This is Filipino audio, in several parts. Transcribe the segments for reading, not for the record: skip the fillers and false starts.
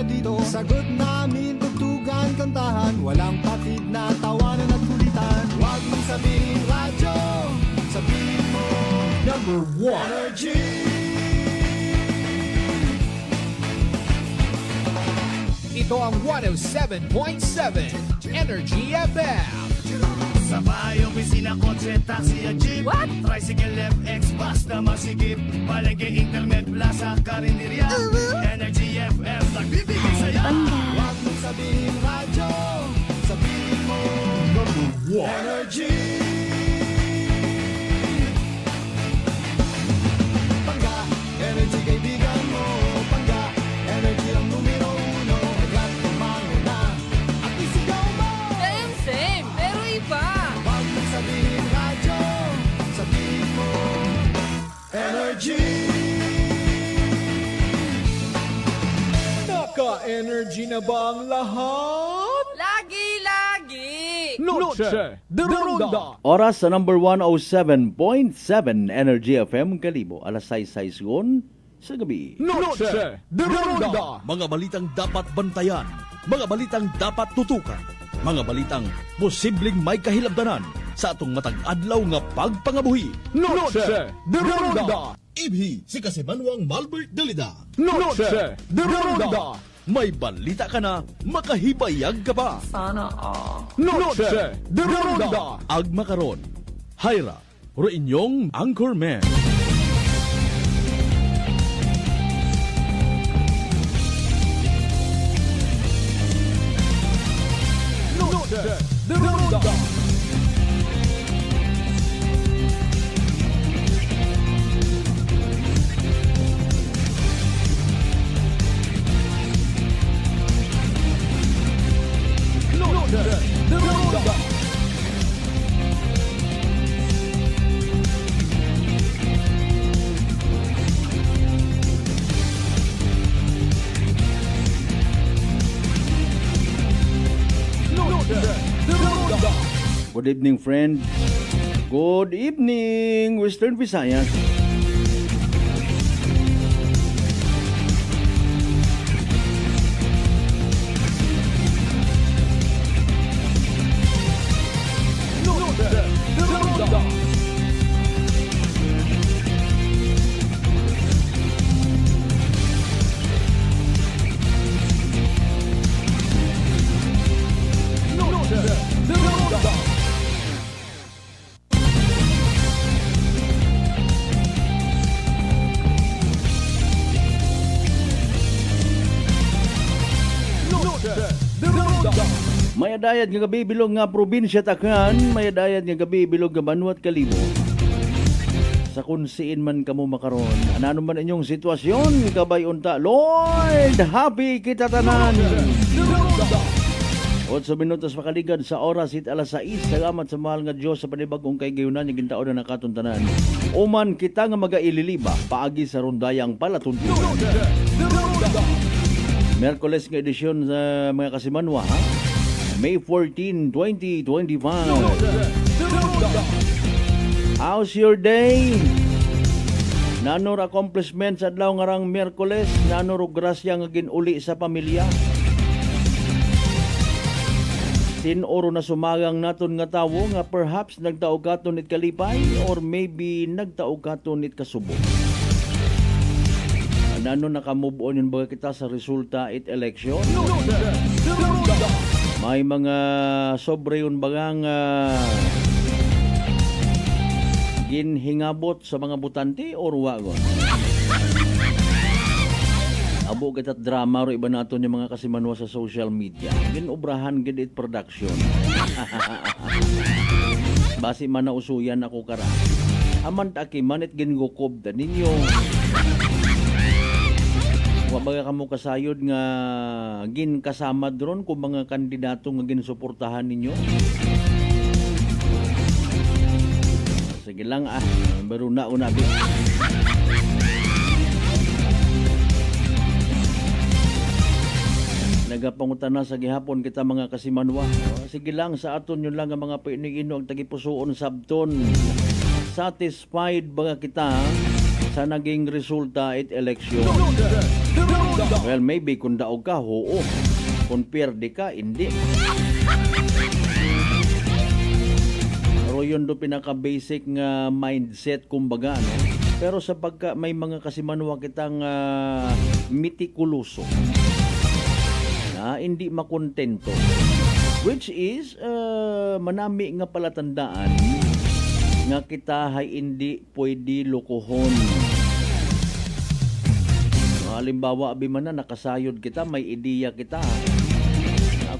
dito. Sagot namin, tugtugan, kantahan, walang patid na tawanan at kulitan. Huwag mong sabihin radyo, sabihin mo number 1 Energy. Ito ang 107.7 Energy FM. Sa bahay, opisina, kotse, taxi at jeep. What? Tricycle, FX, bus na masikip. Palengke, internet, plaza, karinderya. Energy FM, nagbibigay saya. Huwag mong sabihin radyo, sabihin mo number 1 Energy. Pangga, energy kaibigan mo. Pangga, energy ang numero 1. Agad tumano na at isigaw mo. Same, pero iba. Huwag mong sabihin radyo, sabihin mo energy. Naka-energy na ba ang lahat? Lagi. Noche de Ronda. Oras sa number 107.7 Energy FM Kalibo. Alas 6:06 sa gabi. Noche de Ronda. Mga balitang dapat bantayan, mga balitang dapat tutukan, mga balitang posibleng may kahilabdanan sa atong matag adlaw nga pagpangabuhi. Noche de Ronda. Ibhi si Kasimanwang Malbert Dalida. Noche de Ronda. May balita ka na, makahibayag ka pa. Noche de Ronda. Agma karon, Hyra, ro inyong Anchorman. Noche de Ronda. Noche de Ronda. Noche de Ronda. Good evening, friend. Good evening, Western Visayas. Noche de Ronda. Noche de Ronda. Noche de Ronda. May adayad nga gabi bilog nga probinsya Takhan, may adayad nga gabi bilog nga Banwat Kalibo. Sa kung siin man kamo makaron, anano man inyong sitwasyon, kabay unta, Lord, happy kita tanan. 8 minutos makaligad sa oras it alas 6. Salamat sa mahal nga Diyos sa panibagong kay gayunan yung gintaon na nakatuntanan. Uman kita nga magaililiba paagi sa rundayang palatuntunan. Merkules nga edisyon sa mga Kasimanwa, ha? May 14, 2025. How's your day? Nanor accomplishments adlaw ngarang Merkules, nanor og grasya nga ginuli sa pamilya. Tinoro na sumagang naton nga tawo nga perhaps nagtaog katon it kalipay or maybe nagtaog katon it kasubo. Nano nakamove on yun ba kita sa resulta it election? May mga sobre yun bagang ginhingabot sa mga butante or wagon? Abo kita drama ro iba naton yung mga Kasimanwa sa social media. Ginobrahan gid it production. Basi man nausuyan ako kara. Aman taki manit gingukob da ninyo. Wa ba kamo kasayod nga gin kasama dron kung mga kandidato nga ginsuportahan ninyo? Sige lang baro na unabi. Nagapangutan na sa gihapon kita mga Kasimanwa. Sige lang sa aton yun lang ang mga pinig-ino ang tagipusoon sabton. Satisfied ba kita sa naging resulta it election. Well, maybe kung daog ka, oo. Kung pierde ka, hindi. Pero yun do pinaka-basic nga mindset, kumbaga, no? Pero sa pagka may mga kasimanwa kitang mitikuloso na hindi makontento, which is manami nga palatandaan nga kita hay hindi pwede lukuhon. Halimbawa, abi man na nakasayod kita, may ideya kita.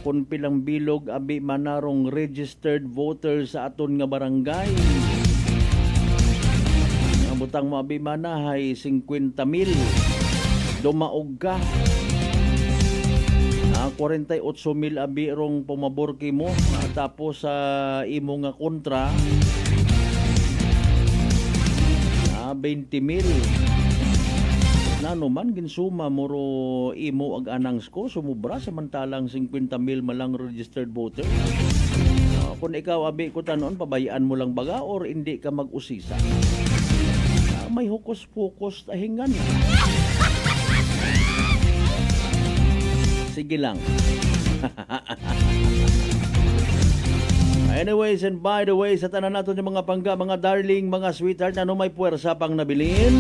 Kung pilang bilog, abi manarong registered voter sa aton nga barangay. Ang butang mo, abi mana hay 50,000. Dumaog ka. 48,000 abi rong pumaborki mo. Tapos sa imo nga kontra, 20,000. Nano man ginsuma moro imo ag anang ko sumubra samantalang 50,000 malang registered voter. Kung ikaw abi ko tanon, pabayaan mo lang baga or hindi ka mag-usisa. May hukos-pukos tahingan. Sige lang. Anyways, and by the way, sa tanan nato yung mga pangga, mga darling, mga sweetheart, ano may puwersa pang nabilin?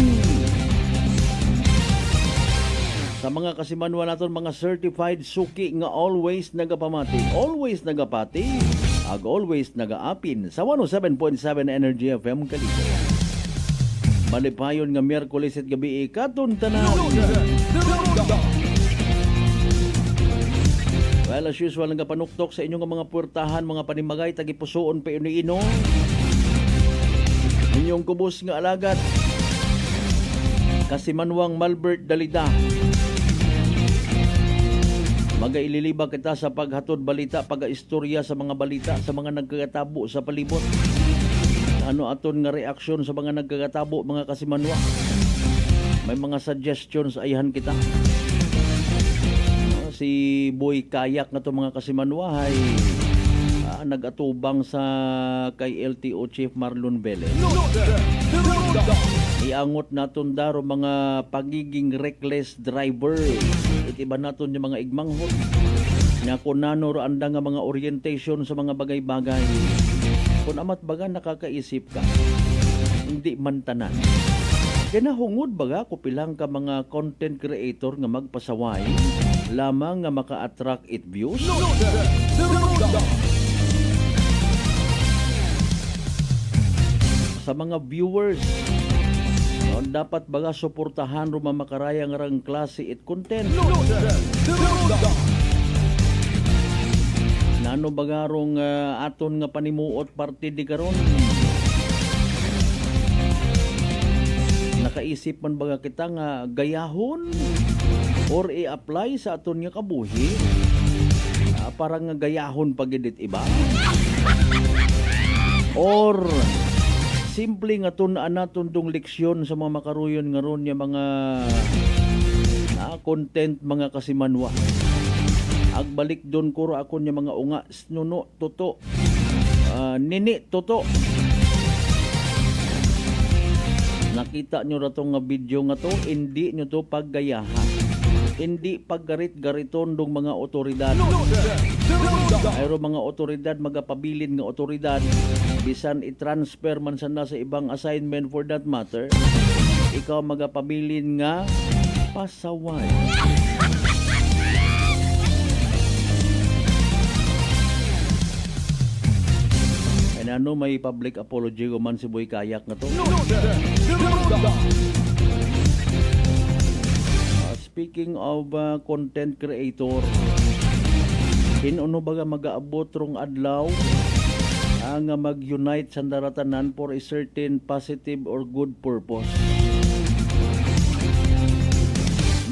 Sa mga kasimanwa naton, mga certified suki nga always nagapamati, always nagapati, ag always nagaapin sa 107.7 Energy FM Calibo. Malipayon nga Miyerkules at gabi katuntanan. Well, as usual, nagapanuktok sa inyong mga puwertahan, mga panimagay, tagipusoon pa ino-ino. Inyong kubos nga alagat, Kasimanwang Malbert Dalida. Magaililiba kita sa paghatod balita, pag-istorya sa mga balita, sa mga nagkakatabo sa palibot. Ano aton nga reaksyon sa mga nagkakatabo, mga kasimanwa. May mga suggestions ayahan kita. Si Boy Kayak na to mga kasimanwa ay nag-atubang sa kay LTO Chief Marlon Velez. Iangot naton daro mga pagiging reckless driver. Itiba naton yung mga igmanghot. Nga kung nano anda nga mga orientation sa mga bagay-bagay. Kung amat baga nakakaisip ka, hindi man tanan. Kinahungod baga ko pilang ka mga content creator nga magpasaway lamang nga maka-attract it views. Sa mga viewers, dapat baga suportahan ro makarayang rang klase it content. Nano baga rong aton nga panimuot parte di karon. Nakaisip man baga kita nga gayahon or i-apply sa aton nga kabuhi parang nga gayahon pagidit iba or simple nga tunaan naton tong leksyon sa mga makaruyon nga ron yung mga content mga kasimanwa. Agbalik doon ko ako yung mga unga nuno toto nini toto. Nakita nyo na itong video nga to, hindi nyo to paggayahan. Hindi paggarit-gariton dong mga otoridad. Ayro mga otoridad, magapabilin nga otoridad, bisan i-transfer man sana sa ibang assignment for that matter, ikaw magapabilin nga pasaway. Ano may public apology man si Boy Kayak na to. Speaking of content creator, hinuno baga mag-aabot rong adlaw ang mag-unite sa daratanan for a certain positive or good purpose.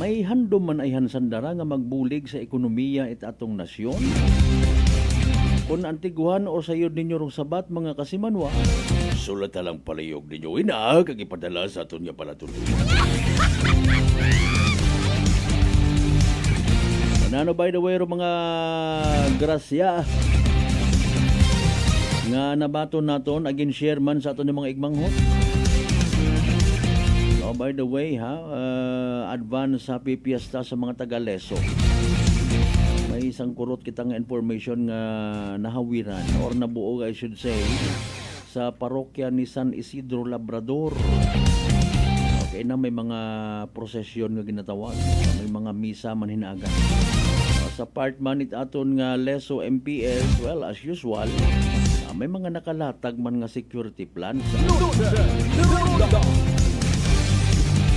May handom man ay hansandara nga magbulig sa ekonomiya it atong nasyon. Kung antiguhan o sayod ninyo rong sabat mga kasimanwa, sulat talang palayog ninyo kag ipadala sa aton nga palatuluyan. Ano by the way rong mga grasya nga nabaton naton agin share man sa aton nga mga igmanghot. By the way ha, advance happy fiesta sa mga taga-Leso. May isang kurot kita nga information nga nahawiran or nabuo I should say sa parokya ni San Isidro Labrador. Okay na may mga prosesyon nga ginatawag, may mga misa man hinagan. Sa part man it aton nga Leso MPS, well as usual, may mga nakalatag man nga security plans.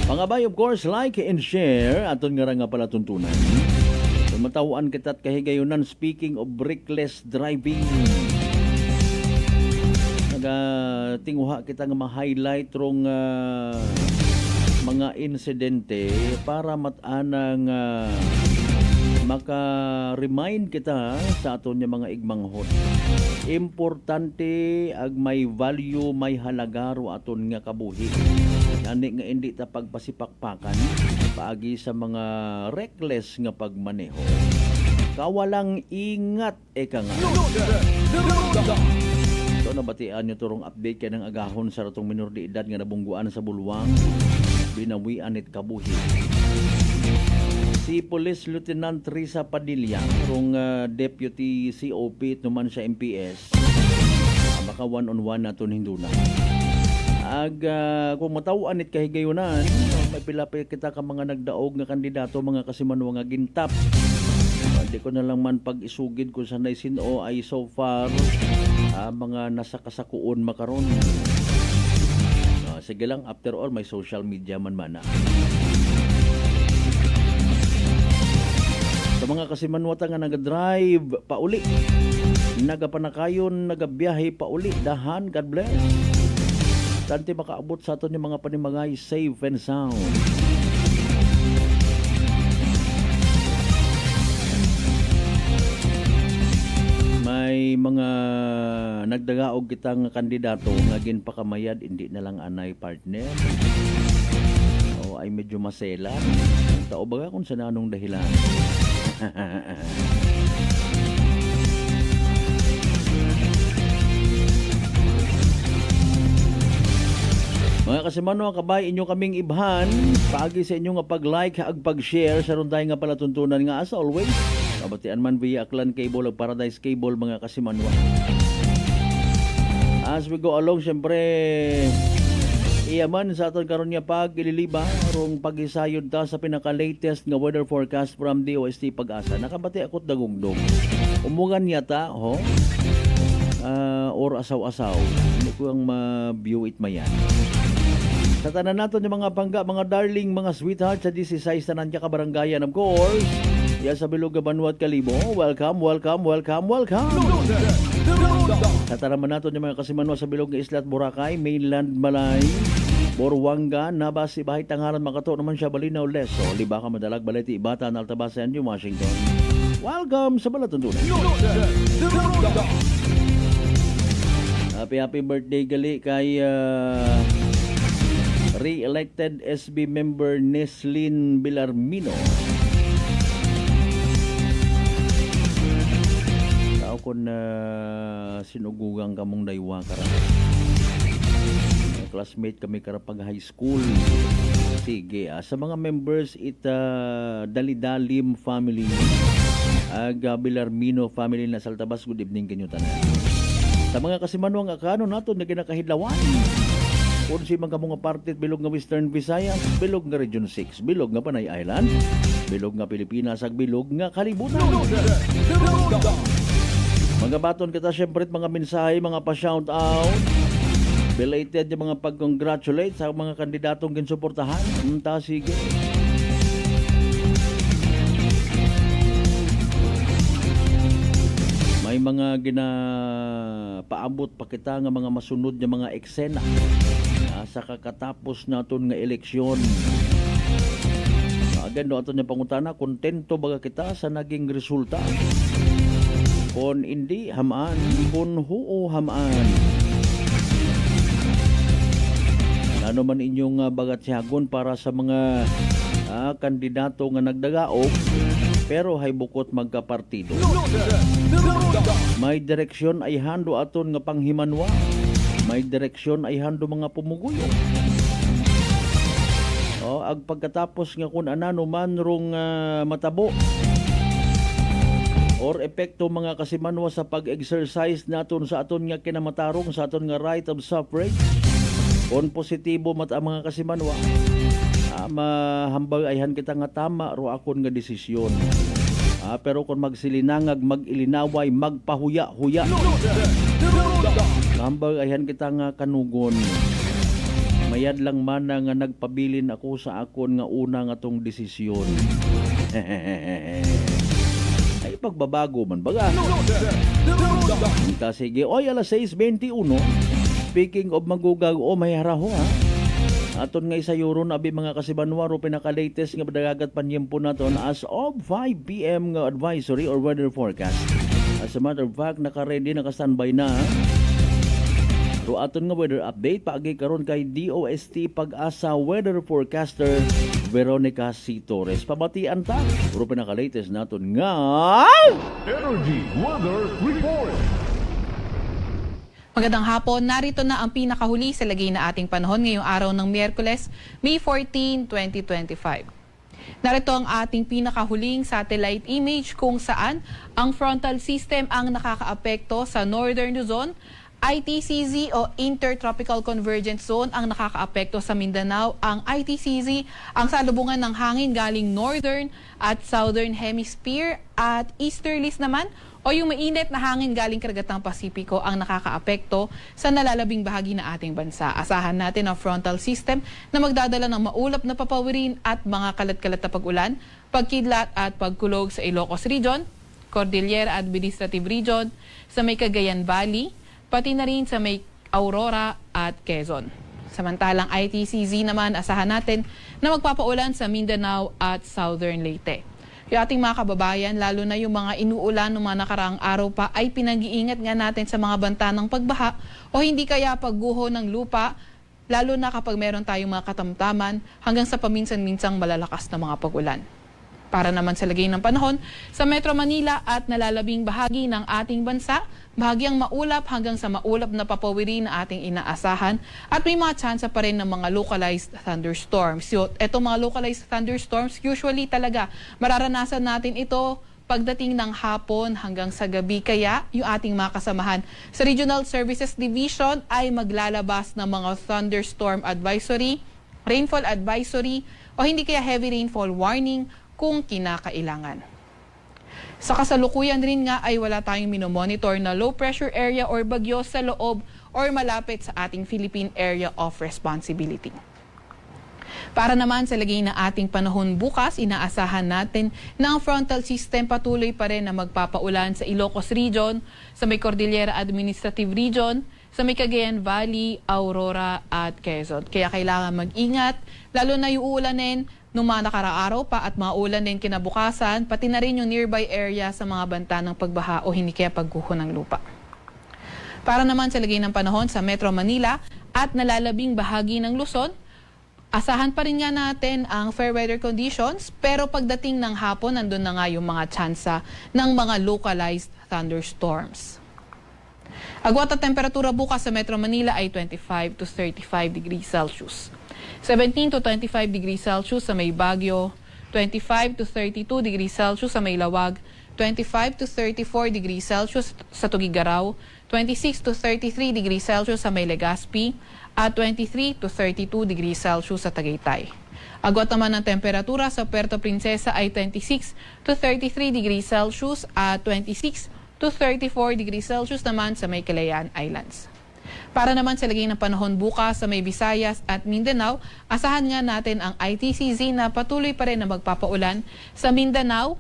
Pangabay of course, like and share aton nga pala tuntunan. Matawaan kita at kahigayunan speaking of reckless driving. Tinguha kita nga ma-highlight rong mga insidente para matanang maka-remind kita sa aton nga mga igmanghod. Importante ag may value, may halagaro aton nga kabuhi. Nani nga hindi ta pagpasipakpakan paagi sa mga reckless nga pagmaneho. Kawalang ingat eka nga. So nabatian nyo turong update kaya ng agahon sa ratong minor de edad nga nabungguan sa Bulwang, binawian it kabuhi. Si Police Lieutenant Risa Padilla, rong Deputy COP naman sa MPS, maka one-on-one naton hinduna. Kung matawaan it kahigayunan, may pilapit kita ka mga nagdaog nga kandidato, mga kasimanwa nga gintap. Hindi ko na lang man pag-isugid kung sanay sino ay so far mga nasa kasakuon makaron. Sige lang, after all, may social media man mana. Sa mga kasimanwata nga naga-drive pauli, nagapanakayon, nagabiyahe pauli, dahan, God bless. Tanti makaabot sa aton yung mga panimagay safe and sound. May mga nagdagaog kitang kandidato nga ginpakamayad, hindi na lang anay partner. O ay medyo masela. Tao baga kung sa nanong dahilan. Mga kasimano, kabay inyo kaming ibhan paagi sa inyo nga pag-like ag pag-share sa runday nga palatuntunan nga as always. Kabatian man via Aklan Cable ag Paradise Cable mga kasimano. As we go along, syempre iyaman sa aton karon nga pag-ililiba rong paghisayod ta sa pinaka-latest nga weather forecast from DOST Pag-asa. Nakabati akot dagugdong. Umugan yata, or asaw-asaw. Hindi ko ang ma-view it mayan. Sa tanan naton yung mga bangga, mga darling, mga sweetheart sa 16 tanan ka kabaranggayan of course. Yan sa Bilog Banuat Kalibo. Welcome, welcome, welcome, welcome. Sa tanaman naton yung mga kasimanwa sa Bilog nga Isla at Boracay, Mainland Malay, Borwanga, Nabas, Ibahay, Tangaran, Makato naman siya, Balinaw, Leso, Libaka, Madalag, Baleti, Ibatan, Altabasan, New Washington. Welcome sa Balatuntunan. Happy birthday gali kay re-elected SB member Neslin Bilarmino. Tao kon sinugugang kamong daywa karon. Classmate kami karapag high school. Sige, sa mga members Dalidalim family, Bilarmino family na Saltabas, good evening kanyo tanan. Sa mga kasimanwang akano nato na ginakahidlawan, kung si mga mga partit bilog nga Western Visayas, bilog nga Region 6, bilog nga Panay Island, bilog nga Pilipinas, ag bilog nga kalibutan. Mga baton kita syempre mga mensahe, mga pa-shout out, belated yung mga pag-congratulate sa mga kandidatong ginsuportahan. Sige. May mga paabot pa kita nga mga masunod nga mga eksena sa kakatapos naton nga eleksyon. Again, aton nga pangutana, kontento ba kita sa naging resulta? Kung hindi, hamaan. Kung huo, hamaan. Ano man inyong bagat sihagon para sa mga kandidato nga nagdagaog pero hay bukot magkapartido. May direksyon ay hando aton nga panghimanwa. May direksyon ay hando mga pumuguyo. ag pagkatapos nga kung anano man rong matabo or epekto mga kasimanwa sa pag-exercise naton sa aton nga kinamatarong sa aton nga right of suffrage. Kung positibo mata mga kasimanwa, mahambagayhan kita nga tama ro akon nga desisyon. Pero kung magsilinangag, mag-ilinaway, magpahuya-huya, mahambagayhan kita nga kanugon. Mayad lang man nga nagpabilin ako sa akon nga una nga tong desisyon. Ay pagbabago man baga. Sige, oy alas 6:21. Speaking of magugag o may haraho aton nga isayuron abi mga kasibanwa ro pinaka-latest nga padagat panyempo naton as of 5 PM nga advisory or weather forecast. As a matter of fact, naka-ready, naka-standby na. So aton nga weather update paagi karon kay DOST Pag-asa weather forecaster Veronica C. Torres. Pabatian ta ro pinaka-latest naton nga Energy Weather Report. Magandang hapon, narito na ang pinakahuli sa lagay na ating panahon ngayong araw ng Miyerkules, May 14, 2025. Narito ang ating pinakahuling satellite image kung saan ang frontal system ang nakakaapekto sa Northern Luzon, ITCZ o Intertropical Convergence Zone ang nakakaapekto sa Mindanao, ang ITCZ ang salubungan ng hangin galing Northern at Southern Hemisphere at Easterlies naman o yung mainit na hangin galing Karagatang Pasipiko ang nakakaapekto sa nalalabing bahagi ng ating bansa. Asahan natin ang frontal system na magdadala ng maulap na papawirin at mga kalat-kalat na pag-ulan, pagkidlat at pagkulog sa Ilocos Region, Cordillera Administrative Region, sa may Cagayan Valley, pati na rin sa may Aurora at Quezon. Samantalang ITCZ naman, asahan natin na magpapaulan sa Mindanao at Southern Leyte. Yung ating mga kababayan, lalo na yung mga inuulan ng mga nakaraang araw pa, ay pinag-iingat nga natin sa mga banta ng pagbaha o hindi kaya pagguho ng lupa, lalo na kapag meron tayong mga katamtaman hanggang sa paminsan-minsang malalakas na mga pag-ulan. Para naman sa lagay ng panahon, sa Metro Manila at nalalabing bahagi ng ating bansa, bahagyang maulap hanggang sa maulap na papawiri na ating inaasahan at may mga tsansa pa rin ng mga localized thunderstorms. So, etong mga localized thunderstorms, usually talaga mararanasan natin ito pagdating ng hapon hanggang sa gabi. Kaya yung ating mga kasamahan sa Regional Services Division ay maglalabas ng mga thunderstorm advisory, rainfall advisory o hindi kaya heavy rainfall warning kung kinakailangan. Sa kasalukuyan rin nga ay wala tayong minomonitor na low pressure area or bagyo sa loob or malapit sa ating Philippine Area of Responsibility. Para naman sa lagay na ating panahon bukas, inaasahan natin na ang frontal system patuloy pa rin na magpapaulan sa Ilocos Region, sa may Cordillera Administrative Region, sa may Cagayan Valley, Aurora at Quezon. Kaya kailangan mag-ingat, lalo na yung uulanin nung mga nakaraaraw pa at maulan din kinabukasan, pati na rin yung nearby area sa mga banta ng pagbaha o hindi kaya pagguho ng lupa. Para naman sa lagay ng panahon sa Metro Manila at nalalabing bahagi ng Luzon, asahan pa rin nga natin ang fair weather conditions, pero pagdating ng hapon, nandun na nga yung mga tsansa ng mga localized thunderstorms. Agwat at temperatura bukas sa Metro Manila ay 25 to 35 degrees Celsius. 17 to 25 degrees Celsius sa may Baguio, 25 to 32 degrees Celsius sa may Lawag, 25 to 34 degrees Celsius sa Tugigaraw, 26 to 33 degrees Celsius sa may Legazpi, at 23 to 32 degrees Celsius sa Tagaytay. Agwat naman ang temperatura sa Puerto Princesa ay 26 to 33 degrees Celsius at 26 to 34 degrees Celsius naman sa may Calayan Islands. Para naman sa lagay ng panahon bukas sa may Visayas at Mindanao, asahan nga natin ang ITCZ na patuloy pa rin na magpapaulan sa Mindanao,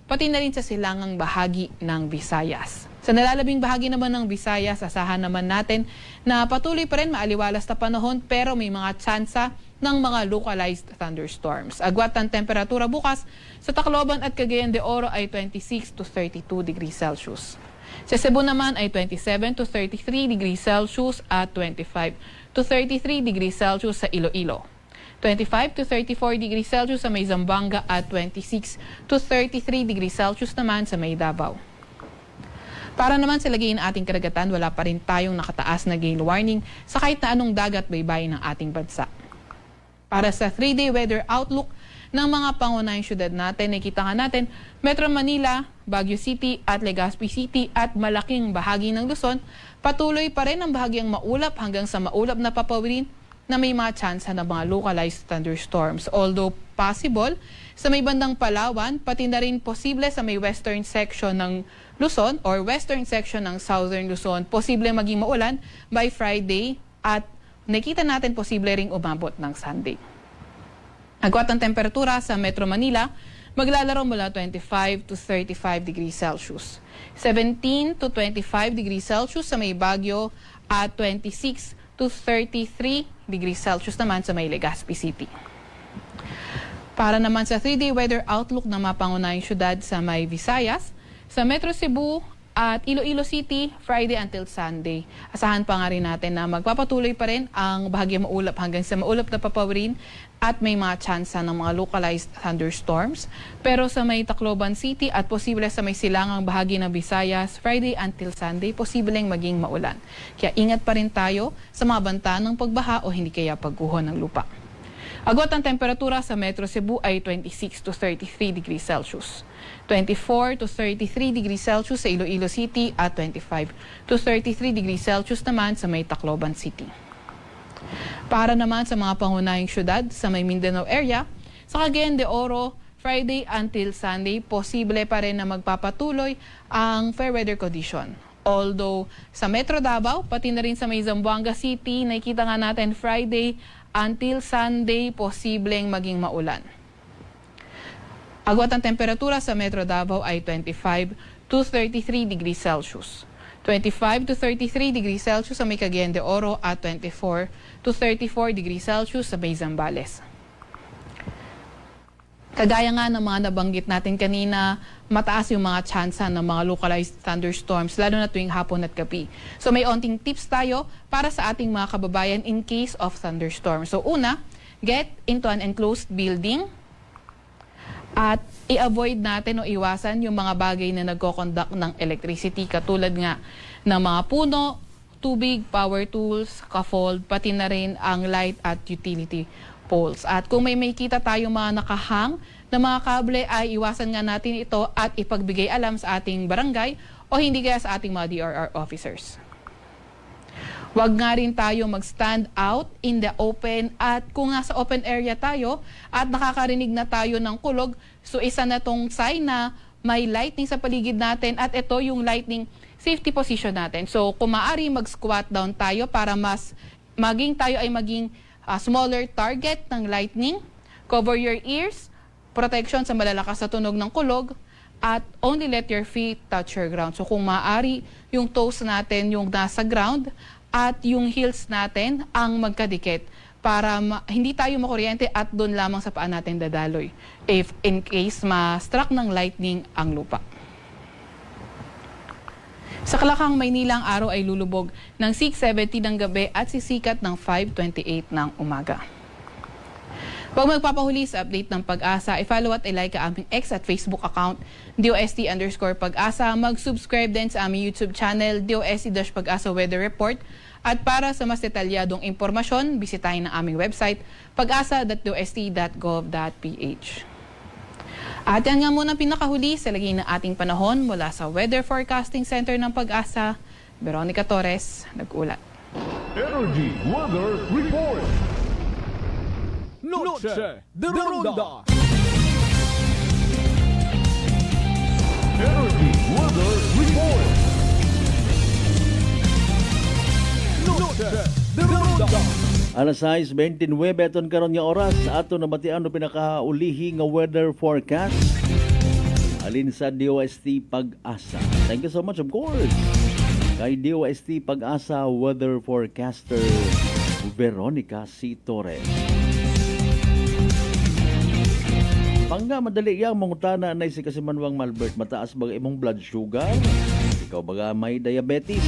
pati na rin sa silangang bahagi ng Visayas. Sa nalalabing bahagi naman ng Visayas, asahan naman natin na patuloy pa rin maaliwalas na panahon pero may mga tsansa ng mga localized thunderstorms. Agwat ang temperatura bukas sa Tacloban at Cagayan de Oro ay 26 to 32 degrees Celsius. Sa Cebu naman ay 27 to 33 degrees Celsius at 25 to 33 degrees Celsius sa Iloilo. 25 to 34 degrees Celsius sa may Zamboanga at 26 to 33 degrees Celsius naman sa may Davao. Para naman sa lagay ng ating karagatan, wala pa rin tayong nakataas na gale warning sa kahit na anong dagat baybayin ng ating bansa. Para sa 3-day weather outlook ng mga pangunahing syudad natin, nakita nga natin, Metro Manila, Baguio City at Legazpi City at malaking bahagi ng Luzon, patuloy pa rin ang bahagyang maulap hanggang sa maulap na papawirin na may mga tsansa ng mga localized thunderstorms. Although possible, sa may bandang Palawan, pati na rin posible sa may western section ng Luzon or western section ng southern Luzon, posible maging maulan by Friday at nakita natin posible ring umabot ng Sunday. Agwat ang temperatura sa Metro Manila, maglalaro mula 25 to 35 degrees Celsius. 17 to 25 degrees Celsius sa may Baguio at 26 to 33 degrees Celsius naman sa may Legazpi City. Para naman sa 3-day weather outlook ng mga pangunahing syudad sa may Visayas, sa Metro Cebu at Iloilo City, Friday until Sunday. Asahan pa nga rin natin na magpapatuloy pa rin ang bahagyang maulap hanggang sa maulap na papawirin at may mga tsansa ng mga localized thunderstorms. Pero sa may Tacloban City at posible sa may silangang bahagi ng Visayas, Friday until Sunday, posibleng maging maulan. Kaya ingat pa rin tayo sa mga banta ng pagbaha o hindi kaya pagguho ng lupa. Agwat ang temperatura sa Metro Cebu ay 26 to 33 degrees Celsius. 24 to 33 degrees Celsius sa Iloilo City at 25 to 33 degrees Celsius naman sa may Tacloban City. Para naman sa mga pangunahing syudad sa may Mindanao area, sa Cagayan de Oro, Friday until Sunday, posible pa rin na magpapatuloy ang fair weather condition. Although sa Metro Davao, pati na rin sa may Zamboanga City, nakikita nga natin Friday until Sunday, posibleng maging maulan. Agwat ang temperatura sa Metro Davao ay 25 to 33 degrees Celsius. 25 to 33 degrees Celsius sa may Cagayan de Oro at 24 to 34 degrees Celsius sa may Zambales. Kagaya nga ng mga nabanggit natin kanina, mataas yung mga tsansa ng mga localized thunderstorms, lalo na tuwing hapon at gabi. So may onting tips tayo para sa ating mga kababayan in case of thunderstorm. So una, get into an enclosed building at i-avoid natin o iwasan yung mga bagay na nagko-conduct ng electricity katulad nga ng mga puno, tubig, power tools, scaffold, pati na rin ang light at utility poles. At kung may makita tayong mga nakahang na mga kable ay iwasan nga natin ito at ipagbigay alam sa ating barangay o hindi kaya sa ating mga DRR officers. Huwag nga rin tayo mag-stand out in the open at kung nga sa open area tayo at nakakarinig na tayo ng kulog, so isa na tong sign na may lightning sa paligid natin at ito yung lightning safety position natin. So kung maaari mag-squat down tayo para mas tayo ay maging smaller target ng lightning. Cover your ears, protection sa malalakas na tunog ng kulog, at only let your feet touch your ground. So kung maaari, yung toes natin yung nasa ground at yung heels natin ang magkadikit para hindi tayo makuryente at doon lamang sa paa natin dadaloy if in case ma-struck ng lightning ang lupa. Sa Kalakang, Maynila, ang araw ay lulubog ng 6:70 ng gabi at sisikat ng 5:28 ng umaga. Huwag magpapahuli sa update ng Pag-asa, i-follow at i-like ang aming X at Facebook account, DOST_Pag-asa. Mag-subscribe din sa aming YouTube channel, DOST-Pag-asa Weather Report. At para sa mas detalyadong impormasyon, bisitahin ang aming website, pag-asa.dost.gov.ph. At yan nga muna pinakahuli sa lagay ng ating panahon mula sa Weather Forecasting Center ng Pag-asa. Veronica Torres, nag-ulat. Energy Weather Report. Noche de Ronda. Energy Weather Report. Noche de Ronda. Alas 6:29 aton karon nga oras ato nabatian no pinakaulihi nga weather forecast alin sa DOST Pag-asa. Thank you so much of course kay DOST Pag-asa weather forecaster Veronica C. Torres. Pangga madali yang mangutana na si Kasimanwang Malbert, mataas ba imong blood sugar? Ikaw ba may diabetes?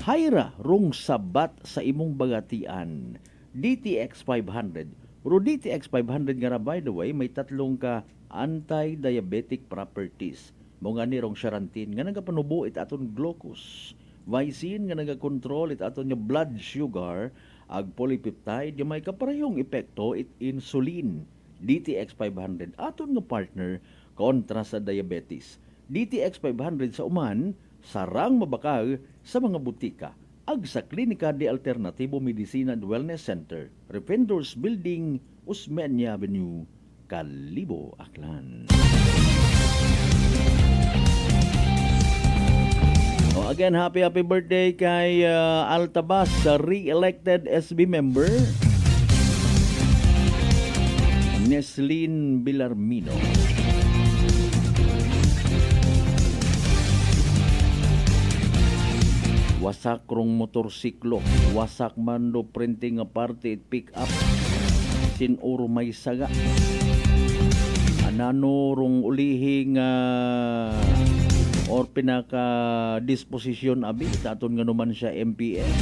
Hayra rung sabat sa imong bagatian. DTX 500. Pero DTX 500 nga ra, by the way, may tatlong ka anti-diabetic properties. Mga nirong charantin nga nagapanubo it aton glucose. Vicin nga nagakontrol it aton nga blood sugar. ag polypeptide yung may kaparehong epekto it insulin. DTX 500 aton nga partner kontra sa diabetes. DTX 500 sa uman sarang mabakal sa mga butika ag sa Klinika de Alternatibo Medicina and Wellness Center, Refendors Building, Osmeña Avenue, Kalibo, Aklan. Again, happy birthday kay Altabas, re-elected SB member Neslin Villarmino. Wasak rong motorsiklo, wasak man do printing nga parte it pick up, sinuro may saga. Anano rong ulihing or pinaka-disposisyon abi, taton nga naman siya MPS.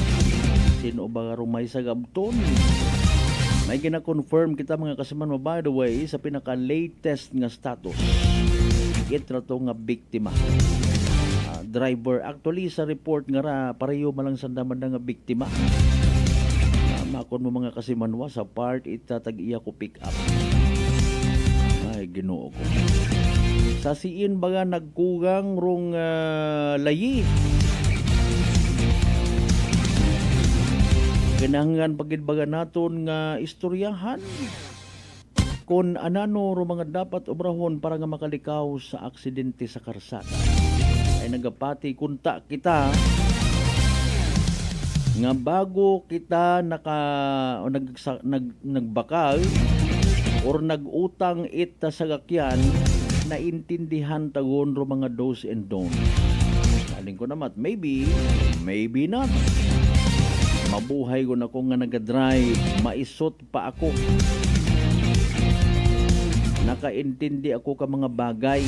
Sino ba rong may sagabton? May gina-confirm kita mga kasiman, by the way, sa pinaka-latest nga status. Itrato nga biktima. Driver, actually sa report nga ra, pareho malang sandaman na nga biktima. Makon mo mga kasimanwa, sa part itatag-iya ko pick up. Ay, Ginoo ko. Sa siin baga nagkugang rong layi. Kinahanglan pagid baga naton nga istoryahan kung anano ro mga dapat obrahon para nga makalikaw sa aksidente sa karsada. Ay nagapati kunta kita nga bago kita nagbakal or nagutang ita sa sakyan, naintindihan tagon ro mga do's and don'ts. Aling ko naman, maybe not. Mabuhay ko na ko nga nagadrive, maisot pa ako. Nakaintindi ako ka mga bagay,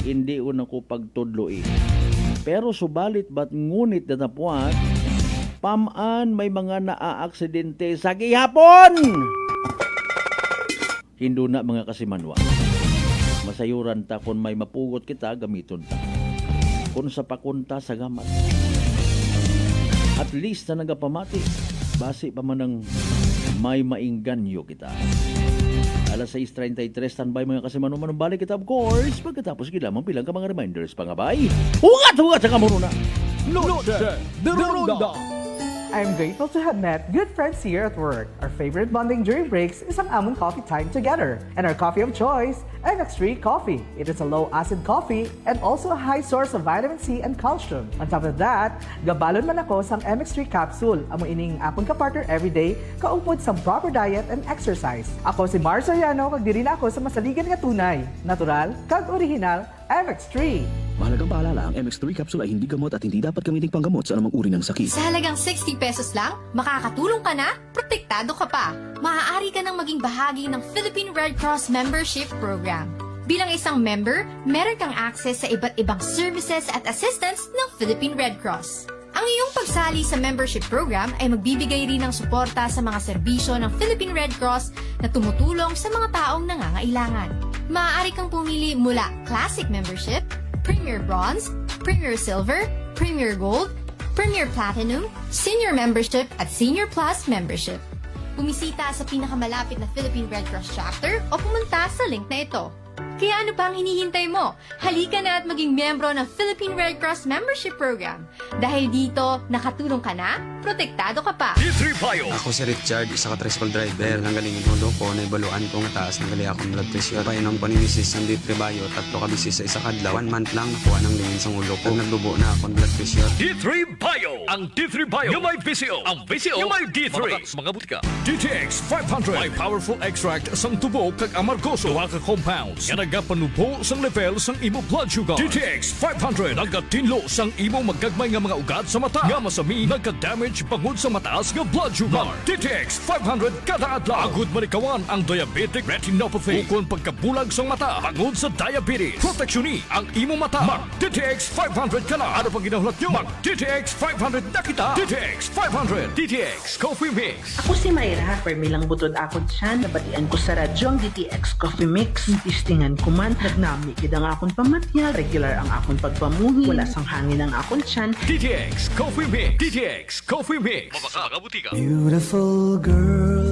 hindi ko na ko pagtudloy. Pero subalit ba't ngunit natapuan, pamaan may mga naaaksidente sa gihapon. Hindo na mga kasimanwa. Masayuran ta kung may mapugot kita, gamiton ta. Kung sa pakunta sa gamat. At least na nagapamati, base pa man ng may maingganyo kita. Alas 6:33, standby mga kasimanwa, balik kita of course. Pagkatapos kilamang pilang ka mga reminders, pangabay. Hugat sa kamuruna. Noche de Ronda. I'm grateful to have met good friends here at work. Our favorite bonding during breaks is ang amon coffee time together. And our coffee of choice, MX3 Coffee. It is a low-acid coffee and also a high source of vitamin C and calcium. On top of that, gabalon man ako sang MX3 capsule. Amo ining akong kapartner everyday, kaupod sa proper diet and exercise. Ako si Mars Soriano, kag diri na ako sa masaligan nga tunay, natural, kag original, MX3. Mahalagang paalala, ang MX3 capsule ay hindi gamot at hindi dapat gamiting panggamot sa anumang uri ng sakit. Sa halagang 60 pesos lang, makakatulong ka na, protektado ka pa. Maaari ka nang maging bahagi ng Philippine Red Cross Membership Program. Bilang isang member, meron kang access sa iba't ibang services at assistance ng Philippine Red Cross. Ang iyong pagsali sa membership program ay magbibigay rin ng suporta sa mga serbisyo ng Philippine Red Cross na tumutulong sa mga taong nangangailangan. Maaari kang pumili mula Classic Membership, Premier Bronze, Premier Silver, Premier Gold, Premier Platinum, Senior Membership at Senior Plus Membership. Bumisita sa pinakamalapit na Philippine Red Cross chapter o pumunta sa link na ito. Kaya ano pang hinihintay mo? Halika na at maging miyembro ng Philippine Red Cross Membership Program. Dahil dito, nakatulong ka na, protektado ka pa. D3 Bio. Ako si Richard, isa ka tricycle driver. Nanggaling yung ko, naibaluan ko nga taas, nanggali akong blood pressure. Painom ko ni Mrs. ng D3 Bio, 3 ka bisis sa isa kadlaw. 1 month lang, nakuha ng lingin sa ulo ko. Naglubo na akong blood pressure. D3 Bio. Ang D3 Bio. Yung may VCO. Ang VCO. Yung may D3. Mamatak sa mga butika. DTX 500. May powerful extract sang tubo kag amargoso. Duwa ka compounds. Yan nagapanubo sang level sang imo blood sugar. DTX 500. Nagatinlo sang imo magagmay nga mga ugat sa mata. Nga masami nagka-damage pangod sa mataas nga blood sugar. DTX 500 kada adlaw. Agud manikawan ang diabetic retinopathy. Ukon pagkabulag sang mata pangod sa diabetes. Proteksyon ang imo mata. Mag DTX 500 ka na. Ano pang ginahulat nyo? Mag DTX 500 na kita. DTX 500. DTX Coffee Mix. Ako si Mayra. Permilang butod akod siya. Nabatian ko sa radyo ang DTX Coffee Mix. Tistingan kuman, nagnami gid ang akong pamatya, regular ang akong pagpamuhi, wala sang hangin ang akong tiyan. DTX Coffee Mix. DTX Coffee Mix. Mga butika. Beautiful girl.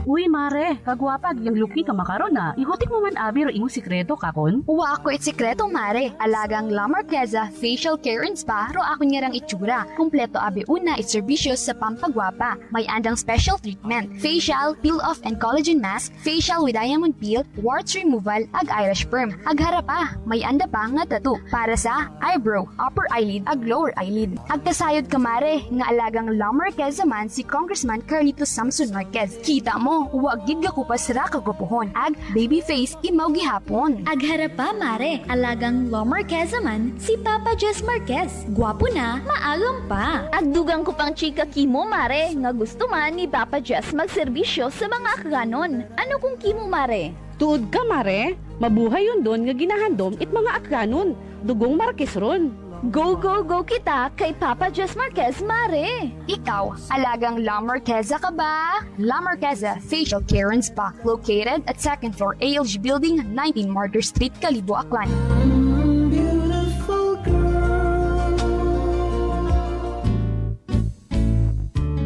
Uy, mare, kagwapag yung luki ka makaron na. Ihutik mo man abi ro imong sikreto kakon. Uwa ako sikreto, mare. Alagang La Marqueza Facial Care and Spa ro ako niyarang itsura. Kumpleto abi una itserbisyo sa pampagwapa. May andang special treatment, facial, peel-off and collagen mask, facial with diamond peel, warts removal, ag Irish perm. Ag harapa, may anda pa nga tattoo para sa eyebrow, upper eyelid, ag lower eyelid. Ag kasayod ka, mare, nga alagang La Marqueza man si Congressman Carlito Samson Marquez. Kita mo, huwag gid ka kupas ra kagupuhon. Ag baby face imaw gihapon. Ag harapa, mare, alagang La Marqueza man si Papa Jess Marquez. Gwapo na, maagam pa. Ag dugang ko pang chika kimo, mare, nga gusto man ni Papa Jess magserbisyo sa mga akganon. Ano kung kimo, mare? Tuod ka, mare. Mabuhay yun doon nga ginahandom it mga akganon. Dugong Marquez ron. Go, go, go kita kay Papa Jess Marquez, mare! Ikaw, alagang La Marqueza ka ba? La Marqueza Facial Care and Spa, located at 2nd floor ALG Building, 19 Martyr Street, Calibo, Aklan.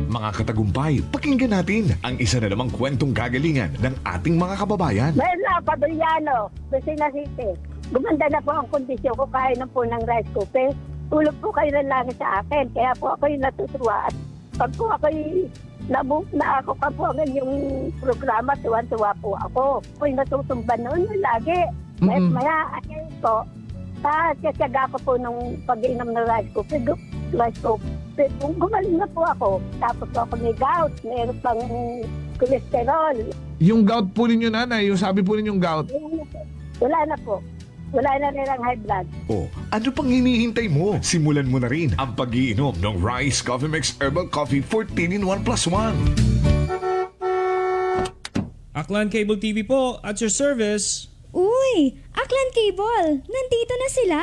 Mga katagumpay, pakinggan natin ang isa na namang kwentong kagalingan ng ating mga kababayan. Mela Paduliano, Lucena City. Gumanda na po ang kondisyon ko kahit na po ng rice cooker. Tulog po kayo ng langit sa akin. Kaya po ako yung natutuwa. At pag po ako na ako pa po ang yung programa, tuwan-tuwa po ako. Po yung natutumba noon lagi. Maya, akin po, kasyaga ko po nung pag-inom ng rice cooker. Gumaling na po ako. Tapos po ako may gout. Meron pang cholesterol. Yung gout po ninyo, nanay, yung sabi po ninyong gout. Wala na po. Wala na nilang high blood. Oh, ano pang hinihintay mo? Simulan mo na rin ang pag-iinom ng Rice Coffee Mix Herbal Coffee 14 in 1 plus 1. Aklan Cable TV po, at your service. Uy, Aklan Cable, nandito na sila.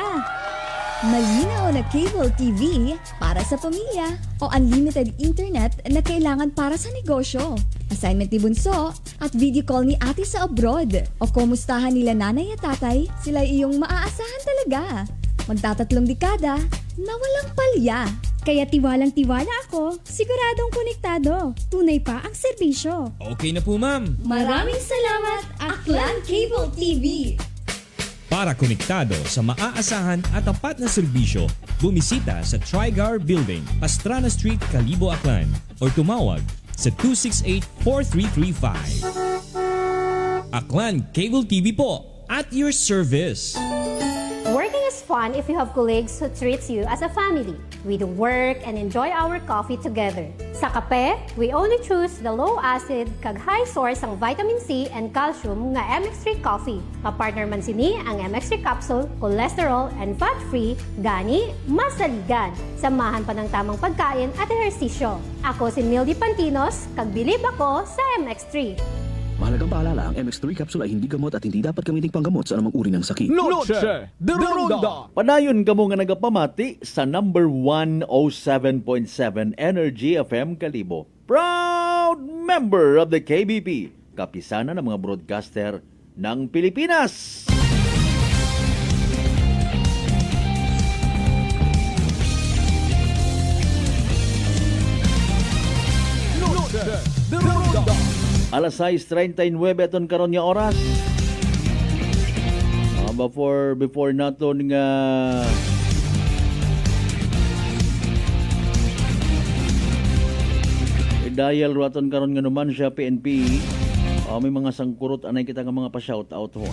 Malinaw na cable TV para sa pamilya o unlimited internet na kailangan para sa negosyo. Assignment ni Bunso at video call ni ate sa abroad. O kumustahan nila nanay at tatay, sila iyong maaasahan talaga. Magtatatlong dekada na walang palya. Kaya tiwalang-tiwala ako, siguradong konektado. Tunay pa ang serbisyo. Okay na po, ma'am. Maraming salamat, Aklan Cable TV. Para konektado sa maaasahan at tapat na serbisyo, bumisita sa Trigar Building, Pastrana Street, Calibo, Aklan o tumawag sa 268-4335. Aklan Cable TV po, at your service. Working is fun if you have colleagues who treats you as a family. We do work and enjoy our coffee together. Sa kape, we only choose the low-acid kag high source ang vitamin C and calcium nga MX3 coffee. Kapartner man sini ang MX3 capsule, cholesterol and fat-free, gani, masaligan. Samahan pa ng tamang pagkain at ehersisyo. Ako si Mildy Pantinos, kag bilib ako sa MX3. Mahalagang paalala, ang MX3 capsule ay hindi gamot at hindi dapat gamiting panggamot sa anumang uri ng sakit. Noche de Ronda. Padayon kamo nga nagapamati sa number 107.7 Energy FM Calibo. Proud member of the KBP. Kapisana ng mga broadcaster ng Pilipinas. Noche de Ronda. Alas 6:39 aton karon nga oras. Before naton nga dial raton karon nga naman siya PNP. May mga sangkurot anay kita nga mga pa-shout out ho.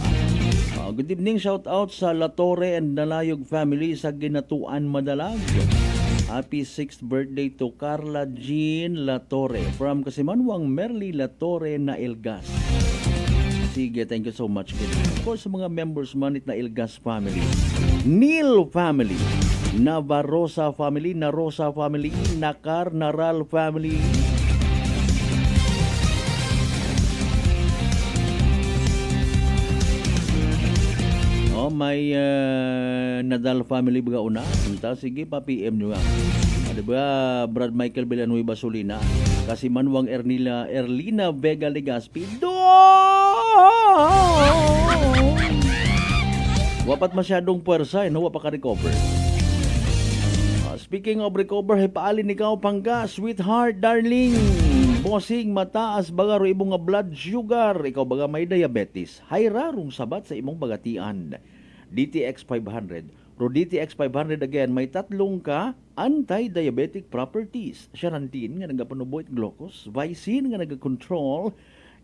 Good evening, shout out sa Latore and Nalayog family sa Ginatuan Madalag. Happy 6th birthday to Carla Jean Latore from Kasimanwang Merly Latore na Ilgas. Sige, thank you so much. Of course, sa mga members manit na Ilgas family, Neil family, Navarrosa family, Narosa family, Nakar Naral family, may Nadal family baga una. Sige pa PM nyo nga. Diba Brad Michael Villanueva Solina, kasi Manwang Erlina Vega Legaspi, Wapat masyadong puwersa, no? Wapa ka recover. Speaking of recover, paalin ikaw pangga, sweetheart, darling. Bossing, mataas baga ro imong nga blood sugar. Ikaw baga may diabetes. Hay rarong sabat sa imong bagatian. DTX 500. Pero DTX 500 again, may tatlong ka anti-diabetic properties. Xanantin nga nagapanuboy glucose, vicin nga nagakontrol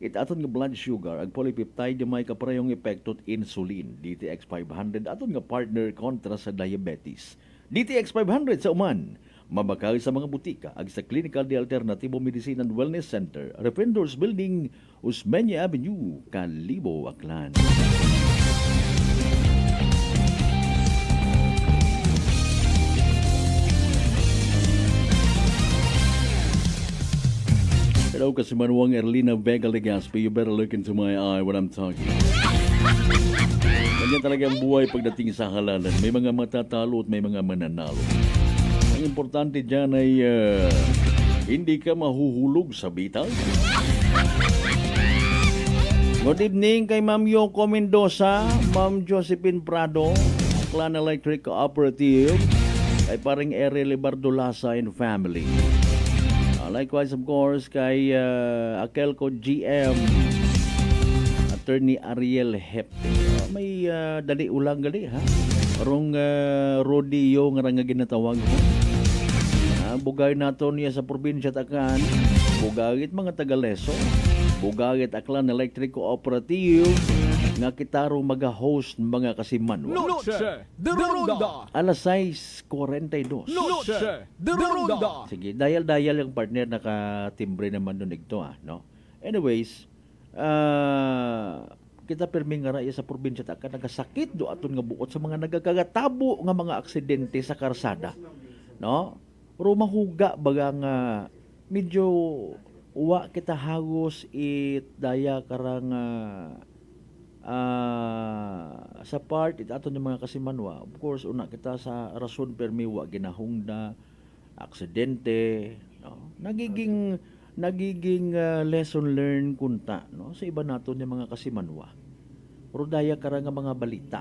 it aton nga blood sugar, ag polypeptide may kaparehong epekto insulin. DTX 500 aton nga partner kontra sa diabetes. DTX 500 sa uman, mabakal sa mga butika ag sa Clinical de Alternativo Medicine and Wellness Center, Refendors Building, Usmeña Avenue, Kalibo, Aklan. Hello, Kasimanuang Erlina Vega Legaspi. You better look into my eye when I'm talking. Ganyan talaga ang buhay pagdating sa halalan. May mga matatalo at may mga mananalo. Ang importante dyan ay hindi ka mahuhulog sa bitag. Good evening kay Ma'am Yoko Mendoza, Ma'am Josephine Prado, Clan Electric Cooperative, kay paring Ariel Bardolasa and family. Likewise, of course, kay Akelco GM, Attorney Ariel Hepte. May dali ulang gali, ha? Parang rodeo nga nga ginatawag mo. Bugay nato niya sa probinsya Takan, bugagit mga Tagaleso, bugagit Aklan Electric Cooperative, nga kitaro mag-host mga kasimanwa. Noche de Ronda. Alas 6:42. Noche de Ronda. Sige, dial yung partner, nakatimbre naman nun ito, no? Anyways, kita permi nga raya sa probinsya ta, nagasakit do aton nga buot sa mga nagakagatabo nga mga aksidente sa karsada, no? Pero mahuga baga nga medyo uwa kita hagos it daya karang sa part it aton yung mga kasimanwa. Of course, una kita sa rason permiwa ginahungda aksidente, no? Nagiging lesson learned kunta, no, sa iba naton yung mga kasimanwa. Pero daya karang nga mga balita.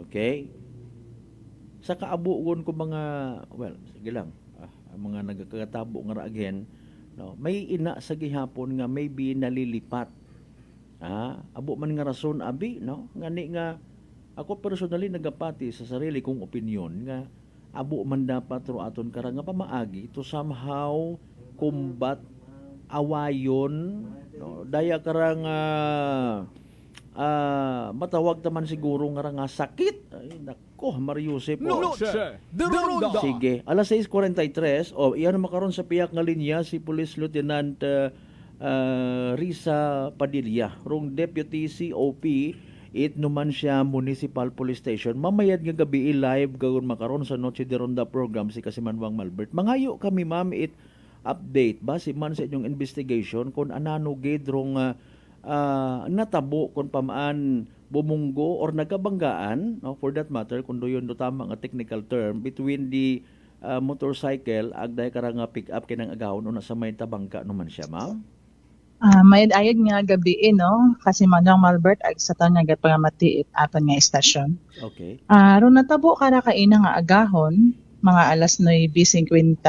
Okay? Sa kaabuon ko mga, well, sige lang, mga nagkakatabo nga again, no, may ina sa gihapon nga maybe nalilipat. Abo man nga rason abi, no, ngani nga ako personally nagapati sa sarili kong opinion nga abo man dapat ro aton karang nga pamaagi to somehow combat awayon, no, daya karang matawag taman siguro nga sakit. Ay nako, Mariusep. Noche de Ronda. Sige, alas 6:43, iyan makaron sa piyak nga linya si Police Lieutenant Risa Padilla, rong Deputy COP it Numancia Municipal Police Station. Mamayad nga gabi live gawon makaron sa Noche de Ronda program si Kasimanwang Malbert. Mangayo kami ma'am it update base man sa inyong investigation kung anano gidrong natabo kung pamaan bumunggo or nagkabanggaan, no, for that matter kung doon do tama nga technical term between the motorcycle agday karang pick up kinang agawon una sa may tabangka naman siya ma'am. May ayad nga gabi no, kasi Manang Malbert ag sa tan nga pangamati aton nga estasyon. Okay. Ron natabo kara kaina nga agahon mga alas 9:50.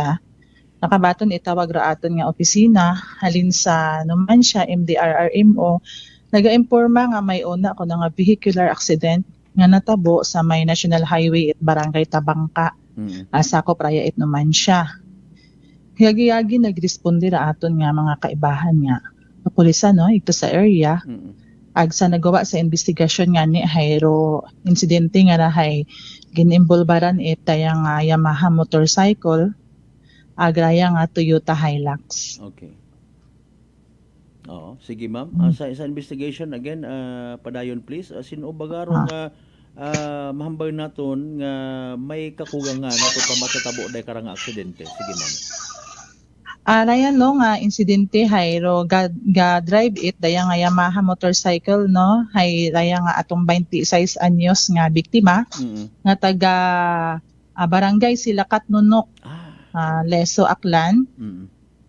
Nakabaton itawag ra aton nga opisina halin sa Numancia MDRRMO. Naga-imporma nga may una ko nga vehicular accident nga natabo sa may National Highway at Barangay Tabangka. Sakop raya it Numancia. Hiyagi-yagi nagresponde ra aton nga mga kaibahan nga pulisan no ito sa area. Ag sa nagawa sa investigasyon nga ni hayro insidente nga rahay gininvolbaran itayang Yamaha motorcycle agraya nga Toyota Hilux. Okay. Oo, sige ma'am. Sa investigation again, padayon please. Sino bagarong mahambay naton nga may kakugangan nato pa matatabo day karang aksidente. Sige ma'am. Rayan no nga insidente hayro ga drive it daya nga Yamaha motorcycle no hay daya nga atong 26 anyos nga biktima nga taga barangay Silakat Nunok, Leso Aklan.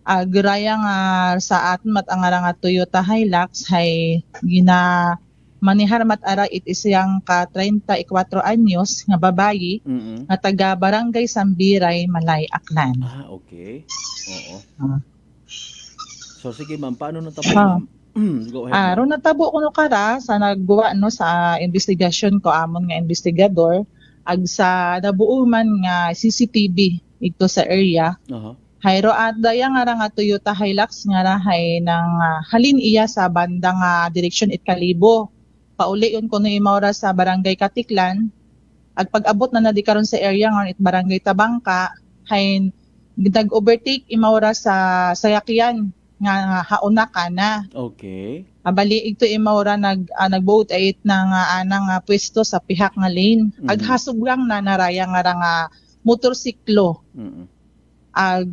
Guraya nga sa aton matangara nga Toyota Hilux hay gina manihar matara it isang ka 34 anyos nga babayi nga taga Barangay Sambiray, Malay, Aklan. Okay. Oo. Ah. So sige ma'am, paano natapos ma'am? Go ahead. ma'am. Ron natabo ko no kara sa nagguwa no sa investigasyon ko amon nga investigador ag sa nabuo man nga CCTV ito sa area. Hayro at daya nga Toyota Hilux nga hay nang halin iya sa bandang direksyon Kalibo. Pauli yun kuno imaura sa Barangay Katiklan. Ag pag-abot na di karon sa area nga Barangay Tabangka hay nag-overtake imaura sa sayakyan nga hauna kana. Okay. Abali ito imaura nagboat ay nang anang pwesto sa pihak nga lane. Ag hasog lang na naraya nga motorsiklo.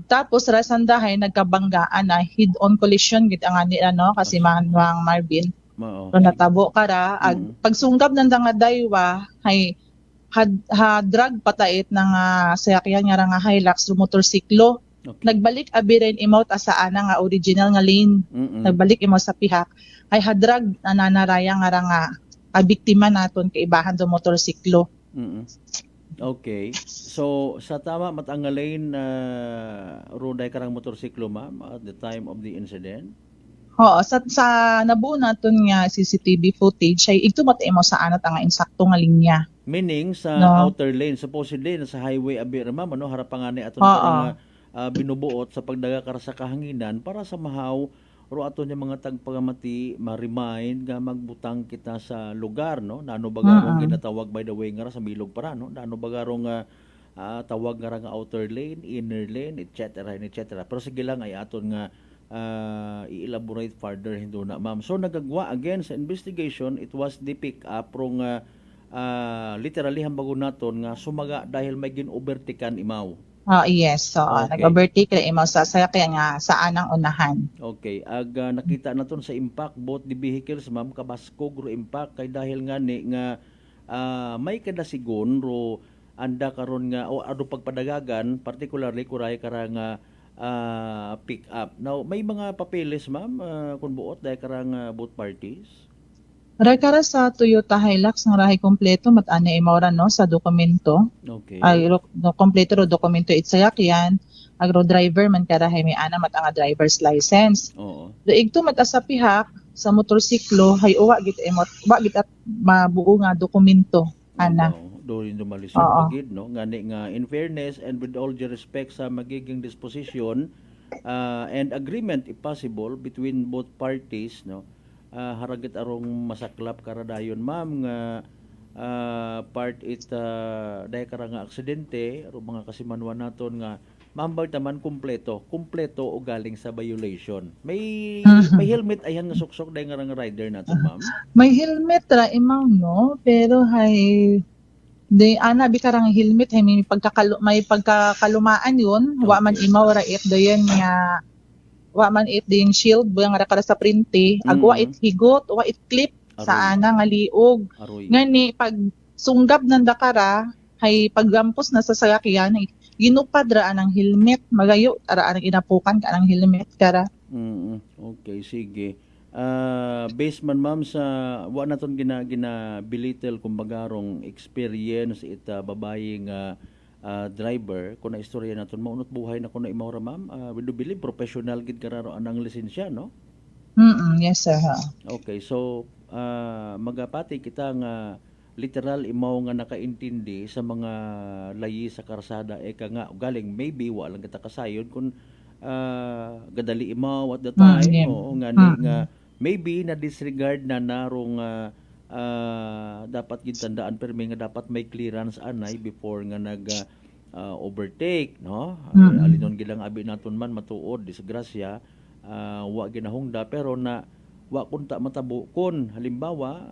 Tapos rasandahay nagkabanggaan na head-on collision gid ang ani kasi Manwang Marvin. So natabo kara pagsunggab ng nga daywa hay drag patait ng sayakyan nga Hilux motorsiklo. Nagbalik abi rin imaw ta sa ana nga original nga lane. Nagbalik imaw sa pihak ay hadrag nanaraya nga biktima naton kay ibahan do motorsiklo. Okay. So sa tama matangalain roday karang motorsiklo ma'am at the time of the incident? Oo, sa nabuo naton nga CCTV footage ay ito matimo sa anat ang insakto nga linya. Meaning sa outer lane, supposedly sa highway abi ma'am harapangani aton nga binubuot sa pagdaga kara sa kahanginan para sa mahaw ro aton yung mga tagpagamati ma-remind nga magbutang kita sa lugar no nano bagarong ginatawag by the way nga sa bilog para no nano bagarong tawag nga outer lane, inner lane, etc. Pero sige lang ay aton nga i-elaborate further hindo na ma'am. So nagagwa again sa investigation, it was the pick up rong literally hambago naton nga sumaga dahil may gin-overtaken imaw. Yes. So nag-overtake na imaw sa sayakyan nga sa anang unahan. Okay. Nakita naton sa impact both the vehicles ma'am kabaskog ro impact kay dahil nga ni nga may kadasigon ro anda karon nga o ado pagpadagagan particularly kuray kara nga pick up. Now, may mga papeles, ma'am, kung buot dahil karang both parties? Kara sa Toyota Hilux nga rahay kompleto mat-ani imaura no sa dokumento. Okay. Kompleto ro dokumento itsayakyan. Agro driver man karahay may ana mat ang driver's license. Oo. Daigto mat sa pihak sa motorsiklo hay uwa gid at mabuo nga dokumento ana. Doon dumalisod pagid no ngani nga in fairness and with all due respect sa magiging disposition and agreement if possible between both parties no haragit arong masaklap karadayon ma'am nga part it dahil kara nga aksidente o mga kasimanwan naton nga mambal taman kumpleto o galing sa violation. May helmet ayan nga suksok dahil nga rider naton ma'am. May helmet ra imaw no pero hay de ana bi karang helmet hay may pagkakalumaan yun wa man imaw ra it dayon nga wa man it din shield nga ra sa printe agwa it higot wa it clip sa ana nga liog ngani pag sunggab ng dakara hay paggampos na sa sayakyan ginupad ra anang helmet magayo ara anang inapukan ka anang helmet kara. Okay, sige. Based man ma'am sa wa naton ginabilitel kumbaga rong experience ita babae nga driver kun na istorya naton maunot buhay na kun na imaw ra ma'am we do believe professional gid kararo anang lisensya no? Yes sir. Okay, so magapati kita nga literal imaw nga nakaintindi sa mga layi sa karsada eka nga galing maybe wa lang kita kasayon kun gadali imaw at the time o ngani nga maybe na disregard na narong dapat gintandaan pero may nga dapat may clearance anay before nga nag overtake no alinon gilang abi naton man matuod disgrasya wa ginahungda pero na wa kunta matabo kon halimbawa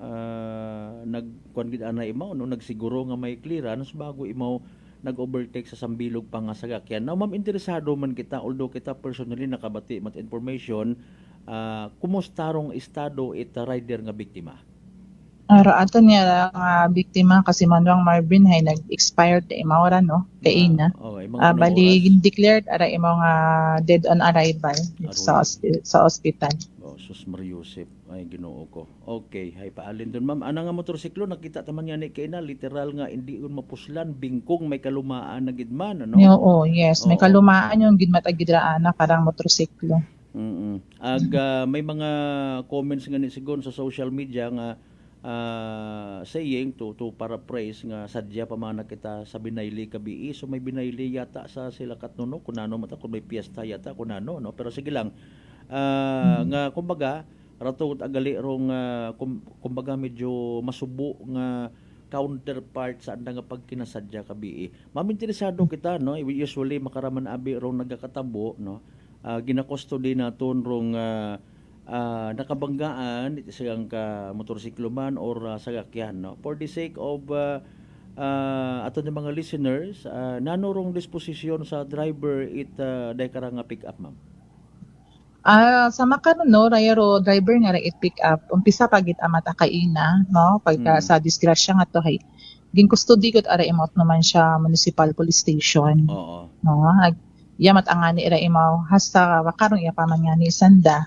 nagkuan gid anay imaw no nagsiguro nga may clearance bago imaw nag-overtake sa sambilog pa nga sagakyan. Now, ma'am, interesado man kita, although kita personally nakabati mat information, kumusta rong estado ita rider nga biktima? Aton niya nga biktima kasi Manuang Marvin hay nag-expired na imawara no kay ina. Okay, mga anong Bali declared ara imo nga dead on arrival sa hospital. Sus Mariusip, ay Ginoo ko. Okay, hay paalin doon ma'am. Ana nga motorsiklo nakita taman nga ni kay na literal nga hindi un mapuslan, bingkong may kalumaan na gidman ano. Oo, yes, may kalumaan yung gidmat gidraana karang motorsiklo. May mga comments nga ni sigon sa social media nga saying to paraphrase nga sadya pa man kita sa binayli kabii, so may binayli yata sa sila katnuno kunano mata kung may piyesta yata kunano no, pero sige lang nga kumbaga rato agali rong kumbaga medyo masubo nga counterpart sa anda nga pagkinasadya kabii. Maminteresado kita no, usually makaraman abi rong nagakatabo no, ginakustody naton rong nakabanggaan siyang ka motorsiklo man or sasakyan no, for the sake of ato ng mga listeners, nanurong disposisyon sa driver day karang pick up ma'am. Sa makaron no, rayero driver nga it pick up umpisa pagit amata kaina no, pagka sa disgrasya nga to hay ginkustody gud ara imot naman siya municipal police station. Oo. No, yamat angani ira imaw hasta makaron iya pa man nga ni sanda.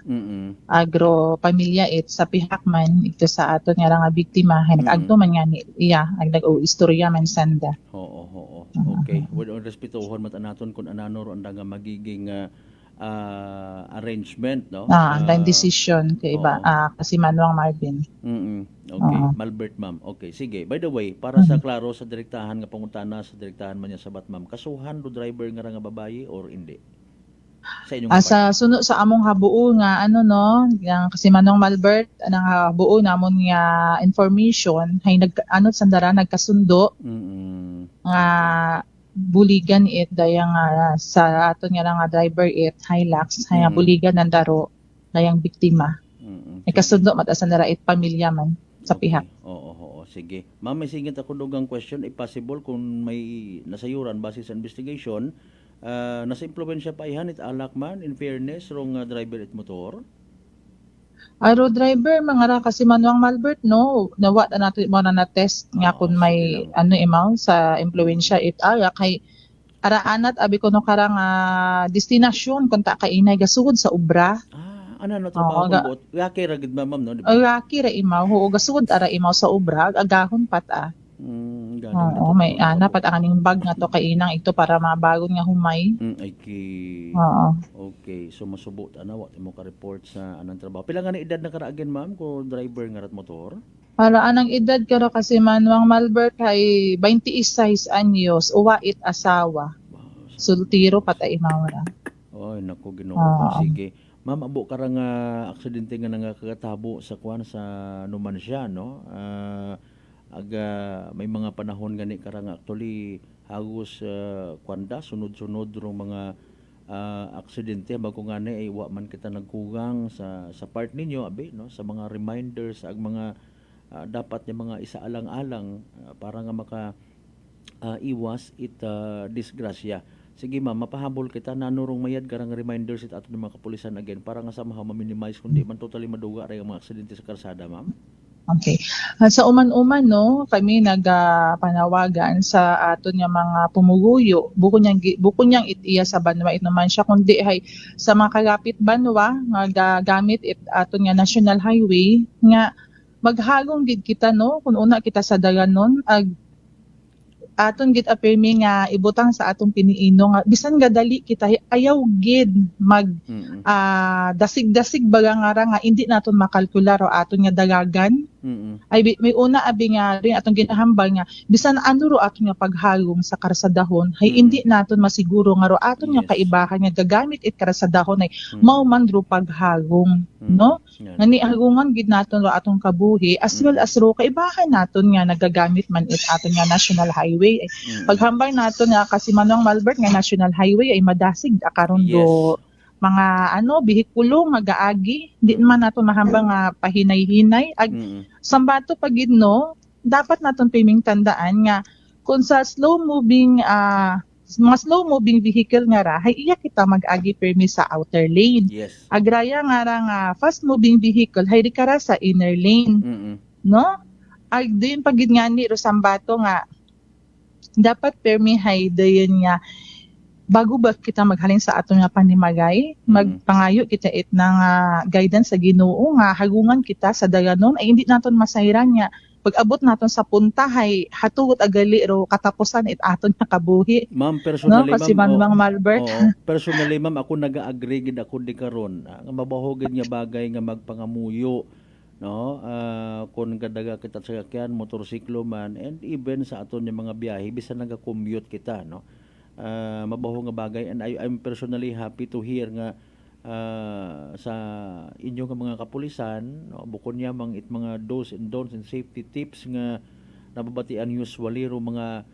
Agro pamilya sa pihak man ito sa aton nga nga biktima hay nag-agto man nga ni iya ag nag-istorya man sanda. Oo. Okay. With all respetuhon mata naton kun anano ro anda nga magiging arrangement no. Ang decision kay iba kasi Manuang Marvin. Okay, Malbert ma'am. Okay, sige. By the way, para sa klaro sa direktahan nga pangutana sa direktahan man niya sabat ma'am, kasuhan do driver nga babayi or hindi? Sa inyong sa suno sa among habuo nga ano no, yang kasi Manong Malbert anang habuo namon nga information hay sandara nagkasundo nga buligan dayang sa aton nga driver Hilux hay buligan nandaro dayang biktima. May kasundo matasan na pamilya man sa pihak. Oo, sige. Ma'am, may singit ako dugang question, if possible kung may nasayuran base sa investigation, nasa impluwensya pa ihan alak man in fairness rong driver at motor? Aro driver mga kasi Manuang Malbert no, nawa na natin mo na test nga kung may imaw sa impluwensya kay araanat abi ko no karang destinasyon kung ta kainay gasugod sa ubra. Ano trabaho bot? Yaki ra gid ma'am no, di ba? Yaki ra imaw gasugod ara imaw sa ubra agahon pata. May pat ang aning bag nga to kay inang ito para mabagon nga humay. Okay, so masubot ana wa mo ka report sa anang trabaho. Pila nga ni edad na karaagin ma'am ko driver nga rat motor? Para anang edad karo kasi Manuang Malbert ay 26 anyos, uwait asawa. Sultiro patay mawara. Oy nako Ginoo. Sige. Ma'am, abo karang aksidente nga nangakatabo sa sa Numancia no. May mga panahon gani karang actually hagos kwanda sunod-sunod rong mga aksidente bago ngani ay wa man kita nagkugang sa part ninyo abi no, sa mga reminders ag mga dapat nga mga isaalang-alang para nga maka iwas disgrasya. Sige ma'am, mapahabol kita nanurong mayad karang reminders it ato ng mga kapulisan again para nga samahaw ma-minimize kundi man totally maduga ray ang mga aksidente sa kalsada ma'am. Okay. Sa uman-uman no, kami nagpanawagan sa aton nga mga pumuguyo. Buko niyang itiya sa banwa it naman siya kundi hay sa mga kalapit banwa nga gamit aton nga national highway nga maghagong gid kita no kun una kita sa daganon ag aton gid apirmi nga ibutang sa atong piniino nga bisan gadali kita ayaw gid mag dasig-dasig baga nga hindi naton makalkular o aton nga dagagan. Ay may una abi nga rin atong ginahambal nga bisan ano ro aton nga paghagong sa karsadahon hay hindi naton masiguro nga ro aton nga kaibahan nga gagamit it karsadahon ay mao man ro paghagong no. Ngani hagungan gid naton ro atong kabuhi as well as ro kaibahan naton nga nagagamit man it aton nga national highway. Paghambal naton nga kasi Manuang Malbert nga national highway ay madasig akaron do mga bihikulo nga gaagi di man nato mahambang nga pahinay-hinay ag sambato pagid no dapat naton piming tandaan nga kung sa slow moving vehicle nga ra hay iya kita mag-agi permi sa outer lane. Agraya nga fast moving vehicle hay kara sa inner lane. No? Ay, doon pagid nga ni Rosambato nga, dapat permihay dayon nga, bago ba kita maghalin sa aton nga panimagay, magpangayo kita na nga guidance sa Ginoo nga hagungan kita sa dayanon ay hindi naton masayran nga pag-abot naton sa puntahay hatugot agali ro katapusan it aton nga kabuhi. Ma'am, personally, no? Kasi Mang Malbert. Personally, ma'am, ako nag-agree gid ako di karon nga mabahogid nga bagay nga magpangamuyo, no? Kung kadaga kita sa sakyan, motorsiklo man, and even sa aton yung mga biyahe bisan naga-commute kita, no? Mabaho nga bagay, and I'm personally happy to hear nga sa inyo nga mga kapulisan, no, bukod niya mga do's and don'ts and safety tips nga nababatian usually ro mga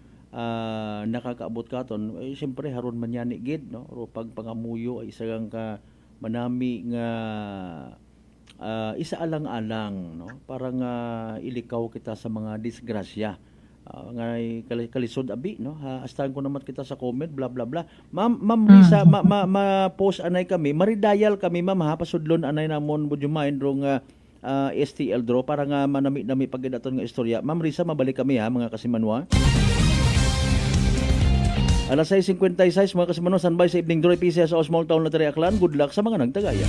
nakakaabot katon, siyempre haron man yan gid, no, ro pagpangamuyo ay isa ka manami nga isa alang-alang, no, parang ilikaw kita sa mga disgrasya. Ngay kalisod abi, no, astan ko naman kita sa comment bla bla bla. Ma'am Risa, ma-post anay kami, maridayal kami ma'am ha, pasudlon anay namon would you mind rong STL draw para nga manami-nami pagdaton nga istorya. Ma'am Risa, mabalik kami ha mga kasimanwa. Alas 6:56 mga kasimanwa, standby sa evening draw PCS sa Small Town Lottery Aklan. Good luck sa mga nagtagaya.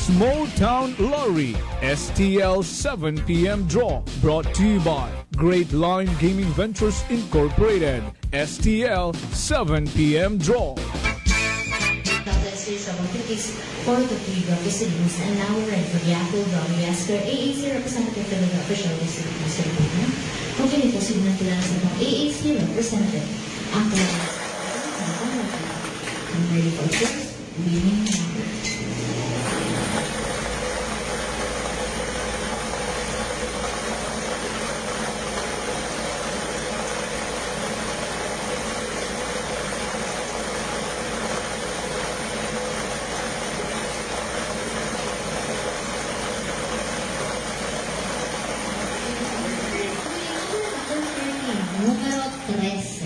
Small Town Lottery STL 7 p.m. draw brought to you by Great Line Gaming Ventures Incorporated. STL 7 p.m. draw. Series of activities for the three drug distributors and now we're ready for the Apple Draw. We ask our AAC representative to the official distributor service. Okay, ito signal nila sa mga AAC representative. Ang kailangan I'm ready for first winning number. Número 13.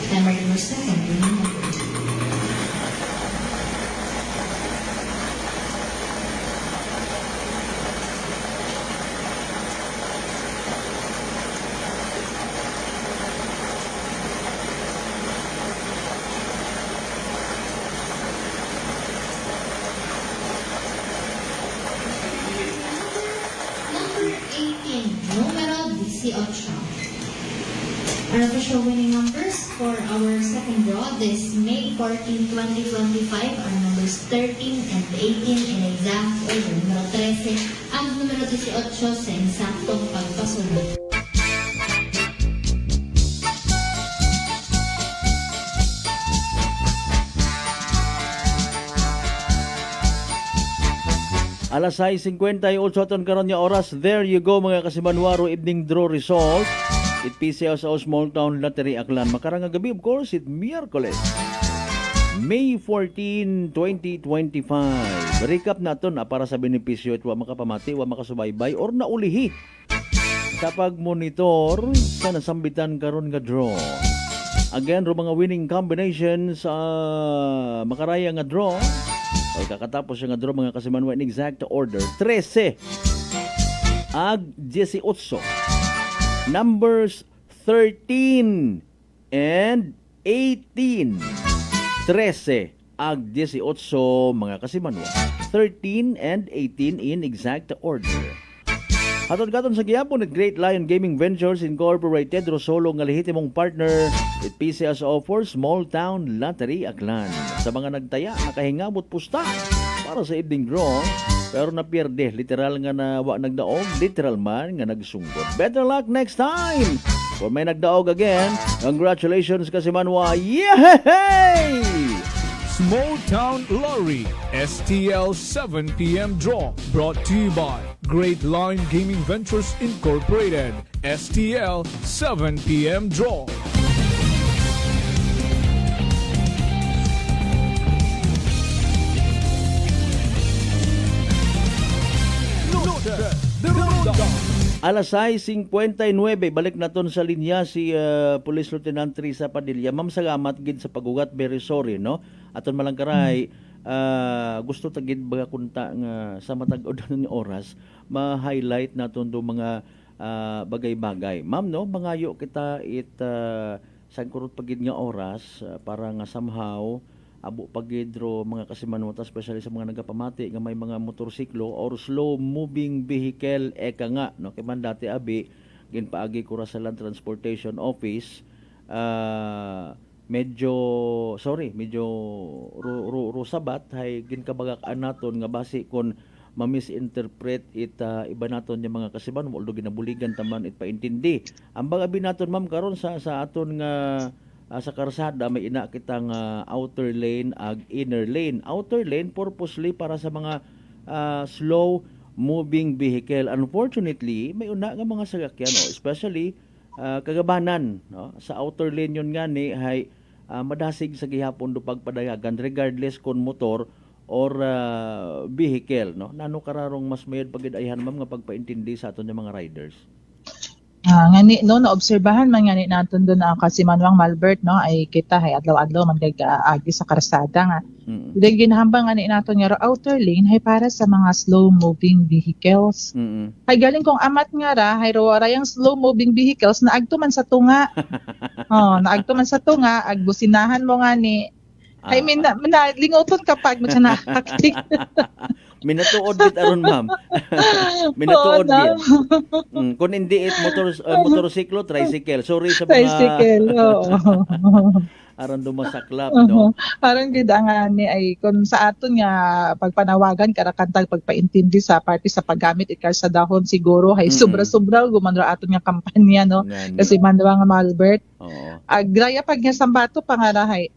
Number second, Number 18, número 18. Our official winning numbers for our second draw this May 14, 2025 are numbers 13 and 18 in exact order. Numero 13 at numero 18 sa eksaktong pagpasulot. Alas 6:58 aton karon nga oras. There you go mga kasimanwaro, evening draw result. It PCO sa Small Town Lottery Aklan. Makarang nga gabi, of course, it Miyerkules, May 14, 2025. Recap naton para sa benepisyo at wa makapamati, wa makasubaybay or naulihi sa pagmonitor sa nasambitan karon nga draw. Again, ro mga winning combinations sa makaraya nga draw. O kakatapos nga draw mga kasimanwa in exact order. 13 ag 18. Numbers 13 and 18. 13 ag 18 mga kasimanwa. 13 and 18 in exact order. Hatod katon sa gihapon at Great Lion Gaming Ventures Incorporated, Rosolo nga lehitimong partner with PCSO for Small Town Lottery Aklan. Sa mga nagtaya, nakahingabot pusta para sa evening draw, pero napierde, literal nga na wa nagdaog, literal man nga nagsunggod. Better luck next time! Kung may nagdaog again, congratulations Kasimanwa! Yay! Small Town Lottery STL 7 p.m. draw brought to you by Great Line Gaming Ventures Incorporated. STL 7 p.m. draw. Alas 6:59, balik naton sa linya si Police Lieutenant Teresa Padilla. Ma'am, salamat gid sa pagugat, very sorry, no? Aton malangkaray, gusto tagid baga kunta nga sa matag-od ng oras, ma-highlight naton do mga bagay-bagay. Ma'am, no, mangayo kita sangkurot pagid nga oras para nga somehow abo pagidro mga kasimanota, especially sa mga nagapamati nga may mga motorsiklo or slow moving vehicle eka nga, no, kay man dati abi ginpaagi ko ra sa Land Transportation Office, medyo rusabat hay ginkabagak-an naton nga basi kon ma-misinterpret iba naton yung mga kasiban, although ginabuligan taman paintindi. Ang bagabi naton, ma'am, karon sa aton nga sa karsada may ina kitang outer lane ag inner lane. Outer lane purposely para sa mga slow moving vehicle. Unfortunately, may una nga mga sasakyan, especially kagabanan, no? Sa outer lane yun nga ni hay madasig sa gihapon do pagpadayagan regardless kon motor or vehicle, no? Nano kararong mas mayad pagidayhan, ma'am, nga pagpaintindi sa aton yung mga riders? Ngani no naobserbahan man ngani naton doon ang Kasimanwang Malbert, no, ay kita hay adlaw-adlaw man kay agi sa karsada nga. Then ginahambang ngani naton nga outer lane hay para sa mga slow moving vehicles. Hay galing kong amat nga ra hay rayang slow moving vehicles na agto man sa tunga. Naagto man sa tunga ag businahan mo ngani. Ay lingoton kapag mo siya nakakaklik. Minatuod bit aron, ma'am. Minatuod bit. Kung hindi motorsiklo, tricycle. Sorry sa mga tricycle. aron dumasaklap, no? Aron gid ang ani ay kun sa aton nga pagpanawagan karakantag pagpaintindi sa parte sa paggamit ikar sa dahon siguro hay sobra-sobra gumanra aton nga kampanya, no? Kasi Manwang Malbert. Agraya pag nga sambato pangarahay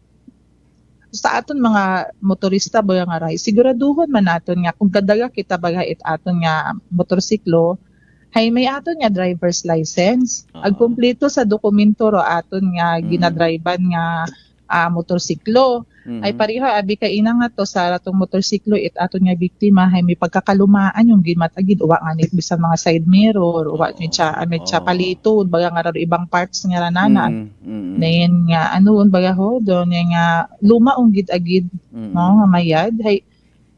sa aton mga motorista ba nga ray, siguraduhon man naton nga kung kadaga kita bagay aton nga motorsiklo, hay may aton nga driver's license. Ag kumpleto sa dokumento ro aton nga ginadriban nga motorsiklo. Ay pareho abi kay ina nga to sa atong motorsiklo aton nga biktima hay may pagkakalumaan yung gimatagid uwa nga ni bisan mga side mirror, uwa ni cha palito baga nga ibang parts nga ranana. Then nga baga ho do nga luma gid agid, no, nga mayad hay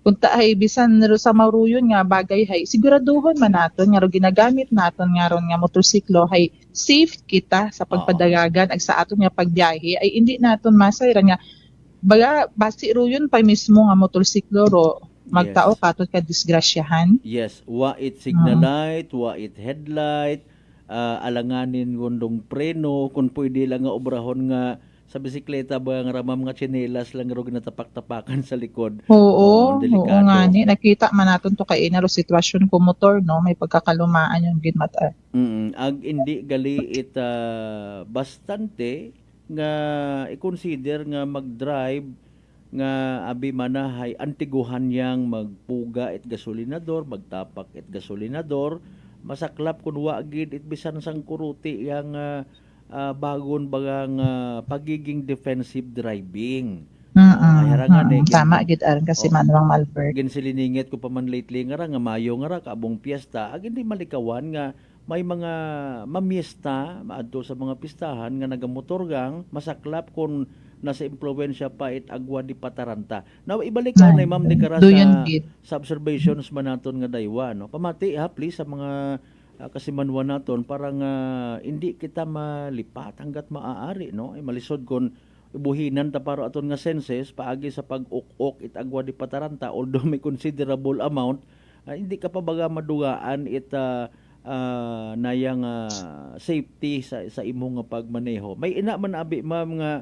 kunta hay bisan ro sa maruyon nga bagay hay siguraduhon man naton nga ro ginagamit naton nga ron nga motorsiklo hay safe kita sa pagpadagagan ag sa aton nga pagbiyahe ay hindi naton masayran nga baga basi ro yun pa mismo nga motorsiklo ro magtao katon ka disgrasyahan. Yes, wa it signal light, wa it headlight, alanganin gondong preno kung pwede lang nga obrahon nga sa bisikleta ba nga ramam nga tsinelas lang ro ginatapak-tapakan sa likod. Oo nga ni nakita man naton to kay inaro sitwasyon ko motor, no, may pagkakalumaan yung ginmata. Ag hindi gali bastante nga i-consider nga mag-drive nga abi manahay antiguhan yang magpuga et gasolinador, magtapak et gasolinador, masaklap kun wa gid it bisan sang kuruti yang bagon bagang pagiging defensive driving. Tama gid aron kasi Manwang Malbert. Ginsiliningit ko pa man lately nga mayo nga ra kaabong piyesta ag hindi malikawan nga may mga mamiesta maadto sa mga pistahan nga nagamotor gang masaklap kun nasa impluwensya pa agwa di pataranta. Now ibalik ka na ma'am di kara sa observations man naton nga daywa, no. Pamati please sa mga kasimanwa naton para nga hindi kita malipat hanggat maaari, no. Ay malisod kon ibuhinan ta para aton nga senses paagi sa pag-uk-uk agwa di pataranta, although may considerable amount, hindi ka pa baga madugaan nayang safety sa imong nga pagmaneho. May ina man abi ma'am nga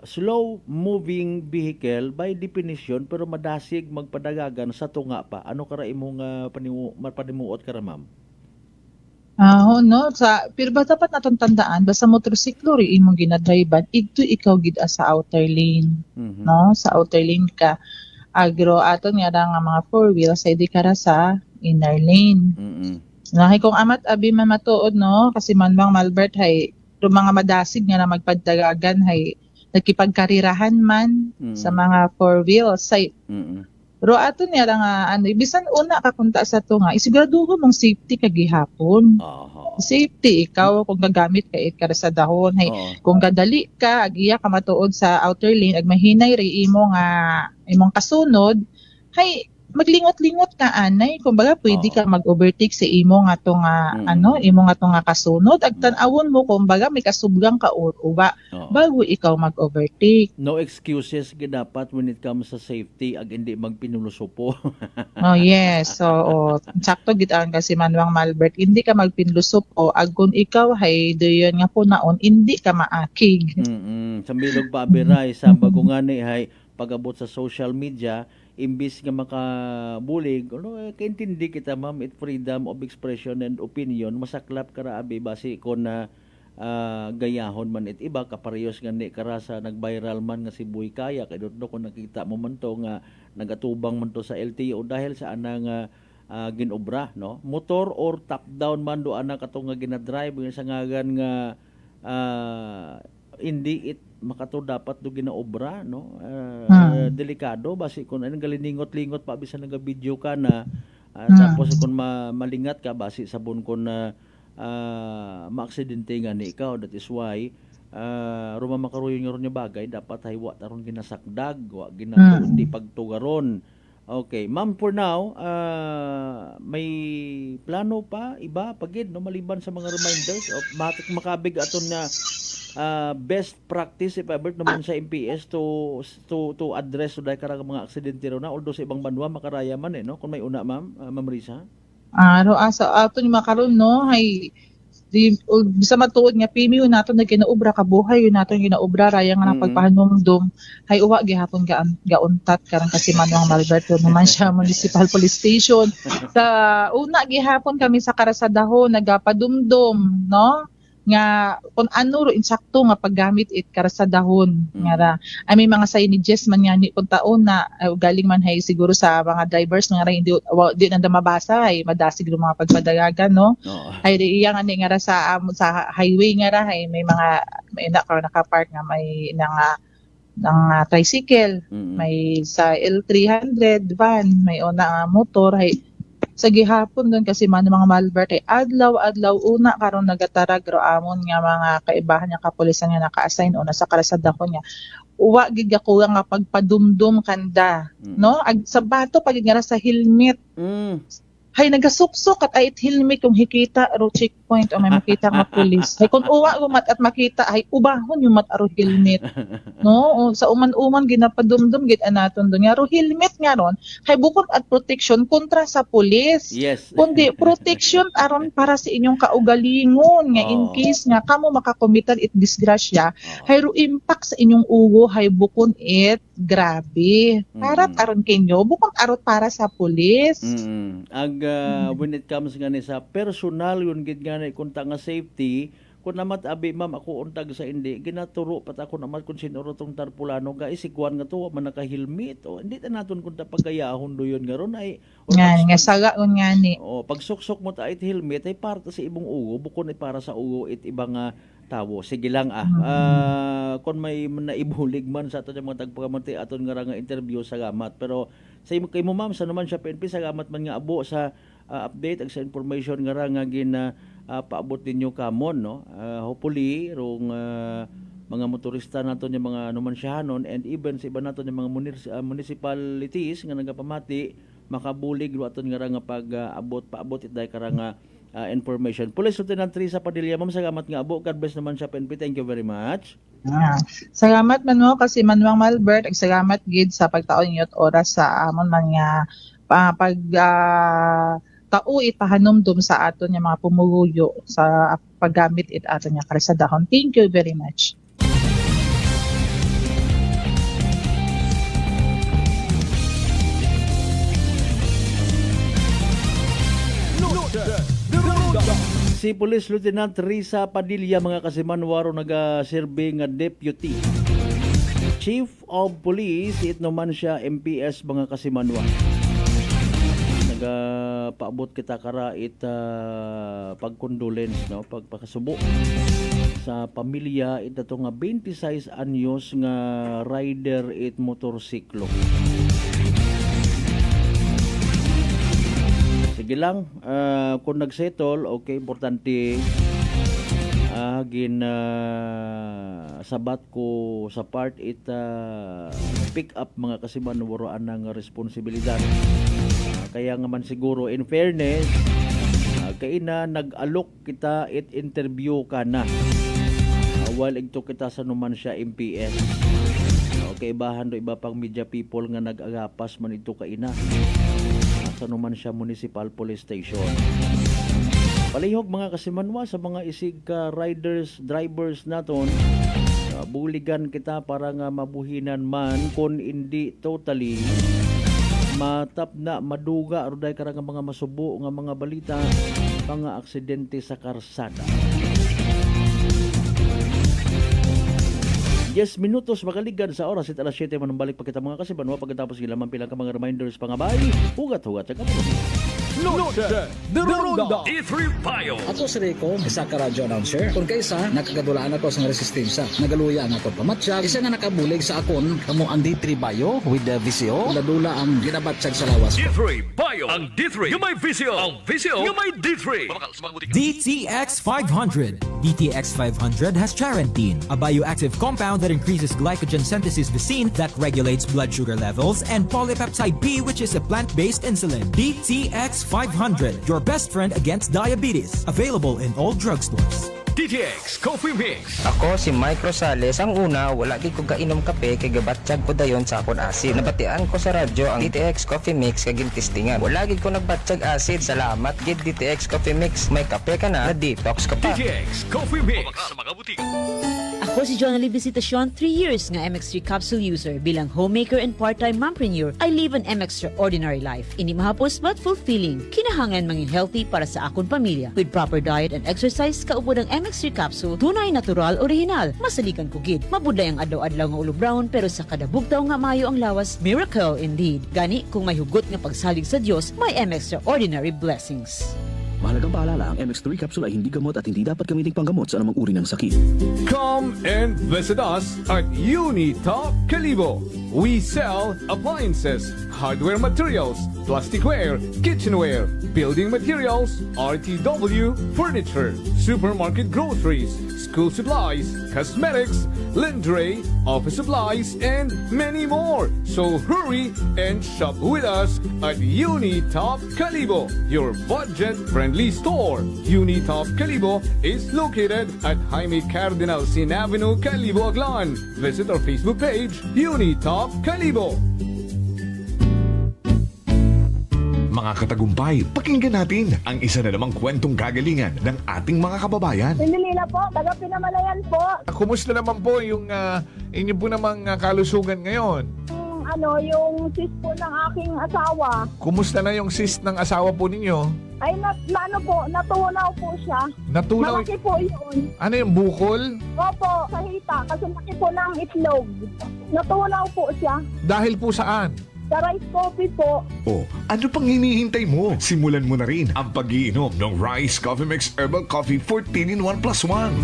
slow moving vehicle by definition pero madasig magpadagagan sa tunga pa. Ano kara imong panimuot kara, ma'am? No, pero ba dapat naton tandaan basta motorsiklo ri imong ginadriban igto ikaw gid sa outer lane, no, sa outer lane ka. Agro aton nga nga mga four wheels ay di kara sa inner lane. Nahay kung amat abi man matuod, no, kasi Manwang Malbert hay mga madasig nga na magpadagagan hay nagkipagkarirahan man sa mga four wheels say. Pero aton nga nga bisan una ka kunta sa to nga isiguraduho mong safety ka gihapon. Safety ikaw kung gagamit ka sa dahon hay kung gadali ka agiya ka matuod sa outer lane ag mahinay ri imong kasunod hay maglingot-lingot ka anay, kumbaga pwede ka mag-overtake sa imo nga to nga imo nga to nga kasunod ag tan-awon mo kumbaga may kasubgang ka uba bago ikaw mag-overtake. No excuses dapat when it comes sa safety ag hindi magpinulusopo. Oh yes, so sakto gid ang kasi Manuang Malbert, hindi ka magpinlusopo ag kun ikaw hay dayon nga punaon hindi ka maakig. Sa bilog pa abiray sa bago nga ni hay pag-abot sa social media imbis nga makabulig, kaintindi kita ma'am, it freedom of expression and opinion, masaklap kara abi basi kon na gayahon man it iba kaparehos nga ni karasa nag-viral man nga si Boy Kaya kay dudto ko nakita mo man to nga nagatubang man to sa LTO dahil sa anang ginobra no, motor or top down man do ana kato nga ginadrive sa ngagan nga hindi it makato dapat do ginaobra no, delikado basi kun anong galingot-lingot pa bisan nga video ka na tapos kun malingat ka basi sabon kun maaksidente nga ni ikaw. That is why ruma makaruyon nga ron nga bagay dapat haywa taron ginasakdag wa ginatuon di pagtugaron. Okay, ma'am, for now may plano pa iba pagid no maliban sa mga reminders of makabig aton na best practice if ever naman sa MPS to address so dahil karang mga aksidente ro na although sa ibang banwa makaraya man no kung may una ma'am Risa. Asa ato ni makaron no hay di bisa matuod nga pimi yun nato na ginaobra kabuhay yun nato ginaobra raya nga pagpahanumdum hay uwa gihapon gauntat karang kasi Manuang Malbert naman siya municipal police station sa una gihapon kami sa Karasadahon nagapadumdum no nga kung ano ro insakto nga paggamit it Karasadahon nga ra ay may mga signages man nga ni kung taon na galing man hay siguro sa mga drivers nga ra hindi na mabasa ay madasig ro mga pagpadagagan no ay iya nga ni nga ra sa highway nga ra ay may mga may naka-park nga may ng tricycle may sa L300 van may una motor ay sa gihapon doon kasi man mga Malbert ay adlaw una karon nagatarag ro amon nga mga kaibahan nga kapulisan nga naka-assign una sa Karasadahon nga uwa gid ako nga pagpadumdum kanda no ag sa bato pag nga sa helmet hay nagasuksok at ay helmet kung hikita ro checkpoint o may makita nga pulis hay kung uwa umat at makita ay ubahon yung mat aro helmet no sa uman ginapadumdum gid anaton do nga ro helmet nga ron hay bukod at protection kontra sa pulis kundi protection aron para sa inyong kaugalingon nga in case nga kamo makakomitan it disgrasya hay ro impact sa inyong ugo hay bukod it grabe parat aron kinyo bukod arot para sa pulis. When it comes nga ni sa personal yun gid nga ni kunta nga safety kun namat abi ma'am ako untag sa hindi ginaturo pat ako namat kun sinuro tong tarpulano ga isigwan nga to man naka-helmet o hindi ta naton kunta pagayahon do yun nga ron ay nga saga nga ni pag suksok mo ta it helmet ay para sa ibong ugo bukod ay para sa ugo it ibang tawo. Sige lang kung may naibulig man sa ato mga tagpakamunti aton nga interview salamat pero sa imo kay mo ma'am sa naman siya PNP salamat man nga abo sa update ag sa information nga nga paabot ninyo kamon no hopefully rong mga motorista nato yung mga numansyahanon and even sa iba nato yung mga municipalities nga nagapamati makabulig aton nga paabot itday karang information. Police Lieutenant Risa Padilla, ma'am, salamat nga abo. God bless naman siya PNP. Thank you very much. Salamat man mo kasi Manuang Malbert, ag salamat gid sa pagtaon niyo oras sa amon man nga tao ipahanumdum sa aton nga mga pumuguyo sa paggamit it aton nga Karasadahon. Thank you very much. Si Police Lieutenant Risa Padilla mga kasimanwaro nagaserbe nga Deputy Chief of Police it naman siya MPS mga kasimanwa. Nagapaabot kita kara it pagkondolence no pagpakasubo sa pamilya it ato nga 26 anyos nga rider it motorsiklo. Sige lang, kung nagsettle, okay, importante sabat ko sa part pick up mga kasiman waroan ng responsibilidad. Kaya nga man siguro in fairness kay na nag-alok kita it interview ka na while igto kita sa numan siya MPS. Okay, bahan do iba pang media people nga nag-agapas man ito kaina sa numan siya municipal police station. Palihog mga kasimanwa sa mga isig riders, drivers naton, buligan kita para nga mabuhinan man kung hindi totally matap na maduga aruday karang mga masubo nga mga balita mga aksidente sa karsada. 10 minutos makaligan sa oras at alas 7 manumbalik pa kita mga kasimanwa pagkatapos gilaman pilang ka mga reminders pangabay hugat-hugat sa kapatid. Noche de Ronda D3 Bio. Ako si Rico, isa ka radio announcer. Kung kaysa, nakagadulaan ako sa resistensya. Nagaluya ang akong pamatsyag. Isa nga nakabulig sa akon, kamo ang D3 Bio with the VCO. Nadula ang ginabatsyag sa lawas ko. D3 Bio. Ang D3 yung may VCO. Ang VCO yung may D3. DTX 500. DTX 500 has Charantine, a bioactive compound that increases glycogen synthesis Vicine that regulates blood sugar levels, and polypeptide B, which is a plant-based insulin. DTX 500, your best friend against diabetes. Available in all drugstores. DTX Coffee Mix. Ako si Mike Rosales. Ang una, wala di ko kainom kape kay gabatsyag ko dayon sa akon acid. Nabatian ko sa radyo ang DTX Coffee Mix kay gintistingan. Wala gid ko nagbatsyag acid. Salamat gid DTX Coffee Mix. May kape ka na detox ka pa. DTX Coffee Mix. Sa mga butika. Ako si Jonalie Visitacion, 3 years nga MX3 capsule user. Bilang homemaker and part-time mompreneur, I live an extraordinary life. Hindi mahapos but fulfilling. Kinahangan mangin healthy para sa akong pamilya. With proper diet and exercise, kaupo ng MX3 capsule, tunay, natural, original. Masalikan ko gid. Mabuday ang adlaw-adlaw nga ulo brown, pero sa kada bugtaw nga mayo ang lawas, miracle indeed. Gani, kung may hugot nga pagsalig sa Dios, may extraordinary blessings. Mahalagang paalala, ang MX3 capsule ay hindi gamot at hindi dapat gamitin panggamot sa anumang uri ng sakit. Come and visit us at Unitop Calibo. We sell appliances, hardware materials, plasticware, kitchenware, building materials, RTW, furniture, supermarket groceries, school supplies, cosmetics, lingerie, office supplies, and many more. So hurry and shop with us at Unitop Calibo, your budget-friendly store. Unitop Calibo is located at Jaime Cardinal Sin Avenue, Calibo, Aklan. Visit our Facebook page, Unitop Calibo. Mga katagumpay, pakinggan natin ang isa na namang kwentong kagalingan ng ating mga kababayan. Pindilila po, taga Pinamalayan po. Kumusta naman po yung inyo po namang kalusugan ngayon? Yung cyst po ng aking asawa. Kumusta na yung cyst ng asawa po ninyo? Ay, natunaw po siya. Natunaw? Malaki po yun. Ano yung bukol? Opo, sa hita. Kasi laki po ng itlog. Natunaw po siya. Dahil po saan? Sa rice coffee po. Oh, ano pang hinihintay mo? Simulan mo na rin ang pag-iinom ng Rice Coffee Mix Herbal Coffee 14 in 1 + 1.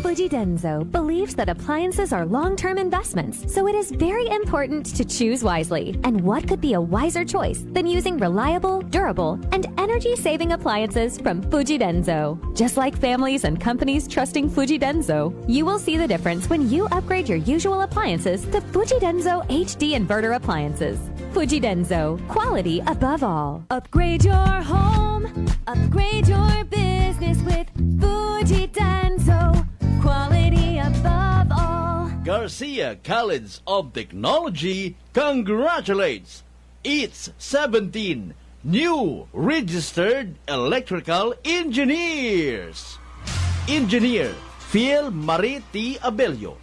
Fuji Denso believes that appliances are long-term investments, so it is very important to choose wisely. And what could be a wiser choice than using reliable, durable, and energy-saving appliances from Fuji Denso? Just like families and companies trusting Fuji Denso, you will see the difference when you upgrade your usual appliances to Fuji Denso HD inverter appliances. Fuji Denso, quality above all. Upgrade your home, upgrade your business with Fuji Denso. Quality above all. Garcia College of Technology congratulates its 17 new registered electrical engineers. Engineer Phil Marie T. Abello.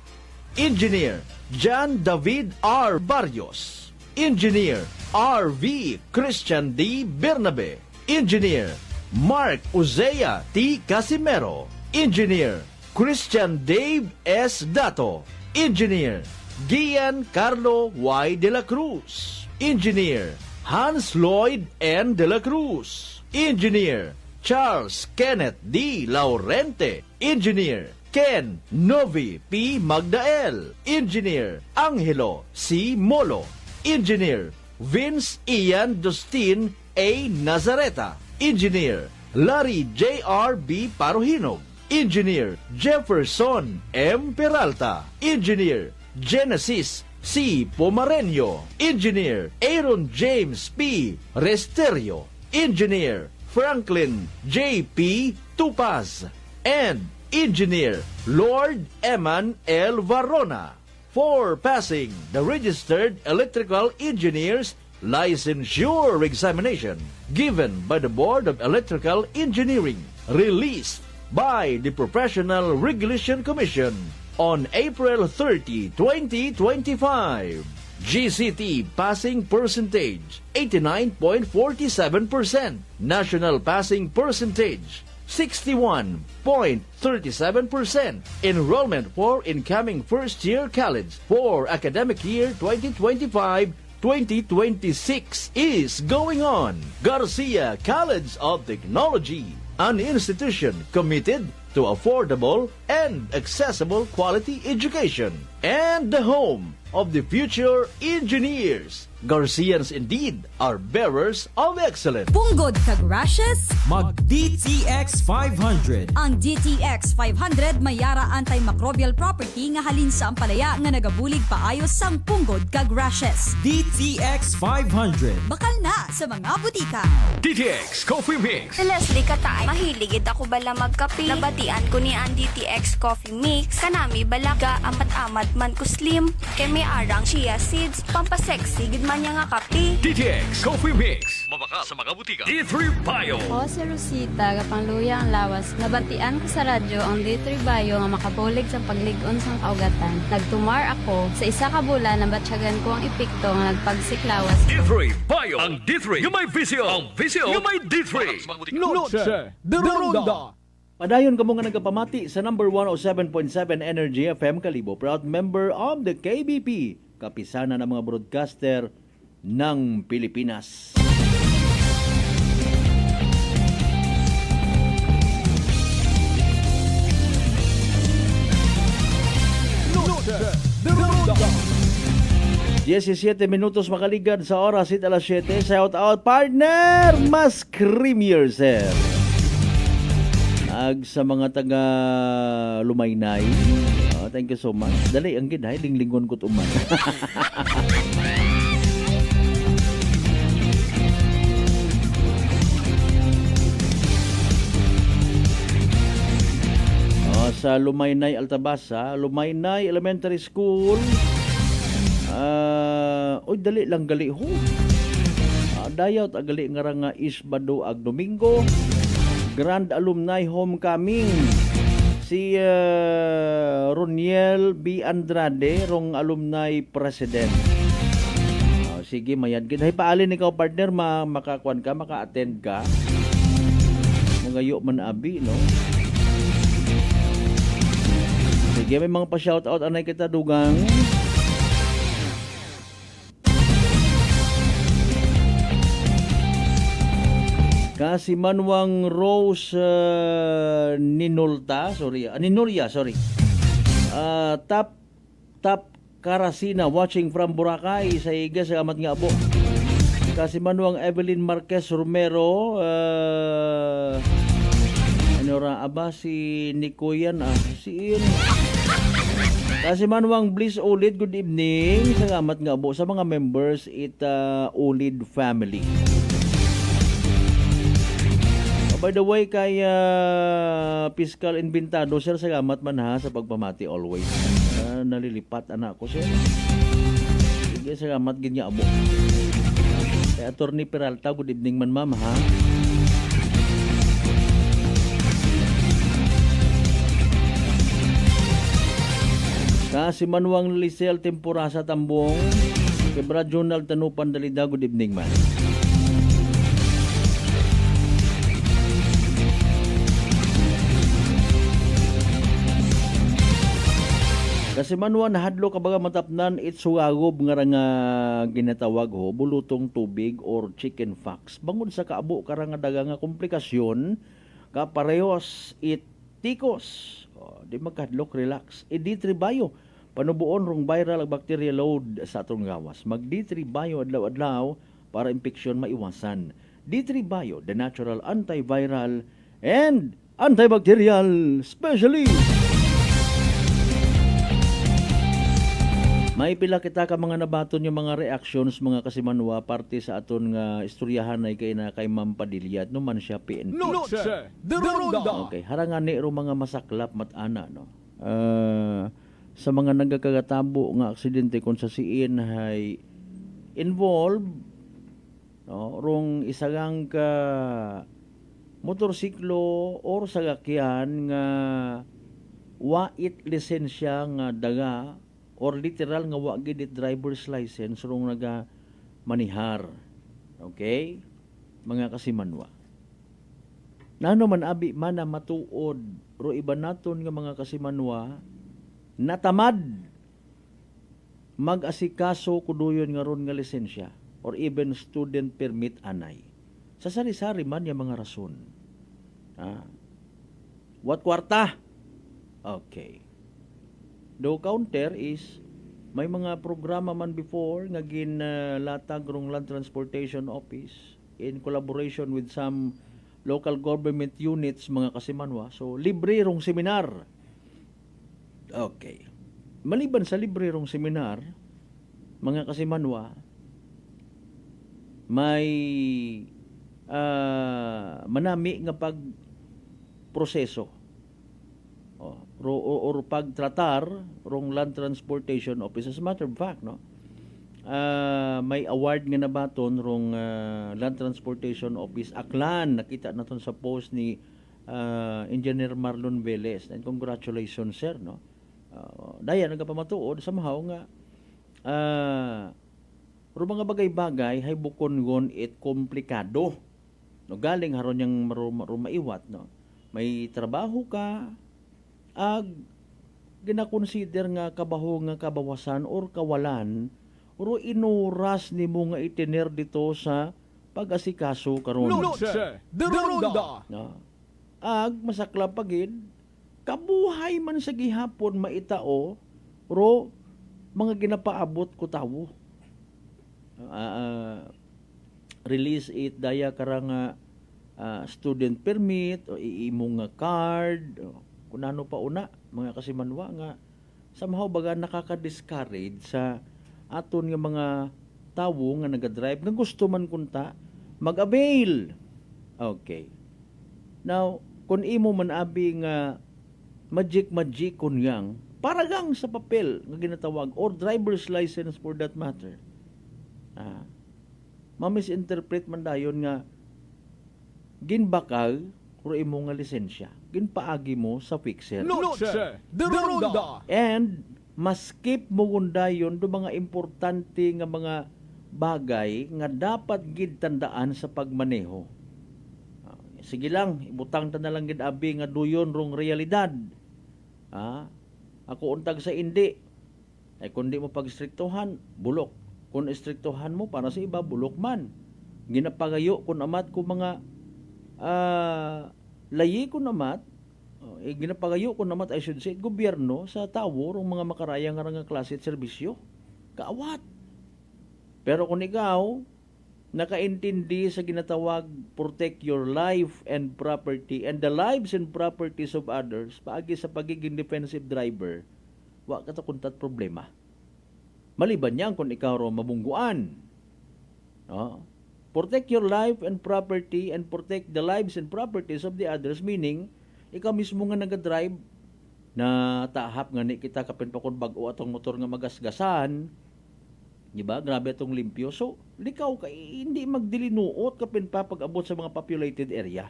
Engineer John David R. Barrios. Engineer R.V. Christian D. Bernabe. Engineer Mark Uzea T. Casimero. Engineer Christian Dave S. Dato. Engineer Gian Carlo Y. De la Cruz. Engineer Hans Lloyd N. De la Cruz. Engineer Charles Kenneth D. Laurente. Engineer Ken Novi P. Magdael. Engineer Angelo C. Molo. Engineer Vince Ian Dustin A. Nazareta. Engineer Larry J.R.B. Parohinog. Engineer Jefferson M. Peralta, Engineer Genesis C. Pomareño, Engineer Aaron James P. Resterio, Engineer Franklin J. P. Tupaz, and Engineer Lord Eman L. Varona for passing the Registered Electrical Engineers Licensure Examination given by the Board of Electrical Engineering, released by the Professional Regulation Commission on April 30, 2025. GCT passing percentage 89.47%. National passing percentage 61.37%. Enrollment for incoming first-year college for academic year 2025-2026 is going on. Garcia College of Technology, an institution committed to affordable and accessible quality education, and the home of the future engineers. Garcians indeed are bearers of excellence. Punggod kag rashes? Mag DTX 500. Ang DTX 500 may yara antimicrobial property nga halin sa ampalaya nga nagabulig paayos sang punggod kag rashes. DTX 500. Bakal na sa mga butika. DTX Coffee Mix. Si Leslie Katay, mahiligid ako bala magkape. Nabatian ko ni ang DTX Coffee Mix. Kanami balaga, amat-amat man ko slim. Kay may arang chia seeds, pampasexy, gid man niya nga kape. DTX Coffee Mix. Mabaka sa mga butika. D3 Bio. Ako si Rosita, kapangluya ang lawas. Nabatian ko sa radyo ang D3 Bio nga makabulig sa pagligon sang kaugatan. Nagtumar ako sa isa ka bulan na batsyagan ko ang epekto nga nagpagsiklawas. D3 Bio. Ang D3 yung may visyo. Ang visyo yung may D3. Noche de Ronda. Padayon kamo nga nagapamati sa number 107.7 Energy FM Kalibo, proud member of the KBP, kapisana ng mga broadcaster ng Pilipinas. Noche de Ronda. 17 minutos makaligad sa oras at alas 7. Shout out partner, mas creamier sir. Sa mga taga Lumaynay. Thank you so much. Dali, ang ginahay, linglingon ko tuman. Sa Lumaynay, Altabasa, Lumaynay Elementary School. Dali lang gali ho. Dayaw agali nga nga Isbado ag Domingo. Grand Alumni Homecoming. Si Roniel B. Andrade, rong alumni president. Sige, mayad. Hay paalin ikaw partner, makakuan ka, maka-attend ka. Mga man abi, no? Sige, may mga pa-shoutout anay kita dugang. Kasi Manwang Rose Ninulta, Ninulya. Tap Karasina watching from Boracay sa iga sa amat nga abo. Kasi Manwang Evelyn Marquez Romero, si Nikoyan si Ian. Kasi Manwang Bliss Olid, good evening sa amat nga abo sa mga members Olid family. By the way, kay Fiscal Inventado, sir, salamat man ha sa pagpamati always. Nalilipat anak ko, sir. Sige, salamat ganyan abo. Kay Attorney Peralta, good evening man ma'am ha. Kasi Manwang Lisel Temporasa Tambong, kay Brad Jonald Tanupan Dalida, good evening man. Kasi Manwan hadlo kabaga matapnan itsugagob nga ginatawag ho bulutong tubig or chicken pox. Bangod sa kaabo karang daga nga komplikasyon kaparehos tikos. Di magkadlok relax. D3 Bio panubuon rong viral bacteria load sa atong gawas. Mag D3 Bio adlaw-adlaw para infeksyon maiwasan. D3 Bio, the natural antiviral and antibacterial specialist. May pila kita ka mga nabaton yung mga reactions mga kasimanwa parte sa aton nga istoryahan ay kay Ma'am Padilla no man siya PNP. Noche de Ronda. Okay, harangani ro mga masaklap matana no. Sa mga nagkakagatabo nga aksidente kung sa siin ay involved no, rong isagang ka motorsiklo or sasakyan nga wait lisensya nga daga or literal nga wa gid driver's license rong naga manihar. Okay? Mga kasimanwa. Nano man abi mana matuod ro iba naton nga mga kasimanwa natamad mag-asikaso kuduyon nga ron nga lisensya or even student permit anay. Sa sari-sari man yung mga rason. What kwarta? Okay. The counter is may mga programa man before nga ginlatag rong Land Transportation Office in collaboration with some local government units mga kasimanwa. So libre rong seminar. Okay. Maliban sa libre rong seminar, mga kasimanwa, may manami nga pagproseso or pagtratar rong Land Transportation Office. As a matter of fact, no, may award nga nabaton rong Land Transportation Office Aklan. Nakita naton sa post ni Engineer Marlon Velez. And congratulations, sir, no. Daya nagapamatuod somehow nga ro mga bagay-bagay hay bukon it komplikado. No, galing haron yang maiwat, no. May trabaho ka ag gina-consider nga kabaho nga kabawasan or kawalan ro inuras nimo nga itiner dito sa pag-asikaso karon. Noche de Ronda. No. Ag masakla pagid kabuhay man sa gihapon maitao ro mga ginapaabot ko tawo. Release it daya karang student permit o iimo nga card o kung ano pa una mga kasimanwa nga somehow baga nakaka-discourage sa aton nga mga tawo nga nagadrive nga gusto man kunta mag-avail. Okay. Now, kung imo man abi nga magic kunyang paragang sa papel nga ginatawag or driver's license for that matter. Mamisinterpret man dayon nga ginbakal kung imo nga lisensya, ginpaagi mo sa fixer. Noche de Ronda. And maskip mo gundayon do mga importante nga mga bagay nga dapat gid tandaan sa pagmaneho. Sige lang, ibutang ta na lang gid abi nga duyon rong realidad. Ako untag sa indi. Ay kundi mo pagstriktuhan, bulok. Kung istriktuhan mo para sa iba, bulok man. Ginapagayo kun amat ko mga layi ko namat, ginapagayo ko namat I should say, gobyerno sa tawo rong mga makarayang nga klase at serbisyo. Kaawat. Pero kung ikaw, nakaintindi sa ginatawag protect your life and property and the lives and properties of others, paagi sa pagiging defensive driver, wa ka ta kuntat problema. Maliban niyan kung ikaw ro mabungguan. Protect your life and property and protect the lives and properties of the others, meaning ikaw mismo nga nagadrive na tahap nga ni kita kapin pa kun bag-o atong motor nga magasgasan, di ba? Grabe atong limpyo. So, likaw ka hindi magdilinuot kapin pa pag-abot sa mga populated area.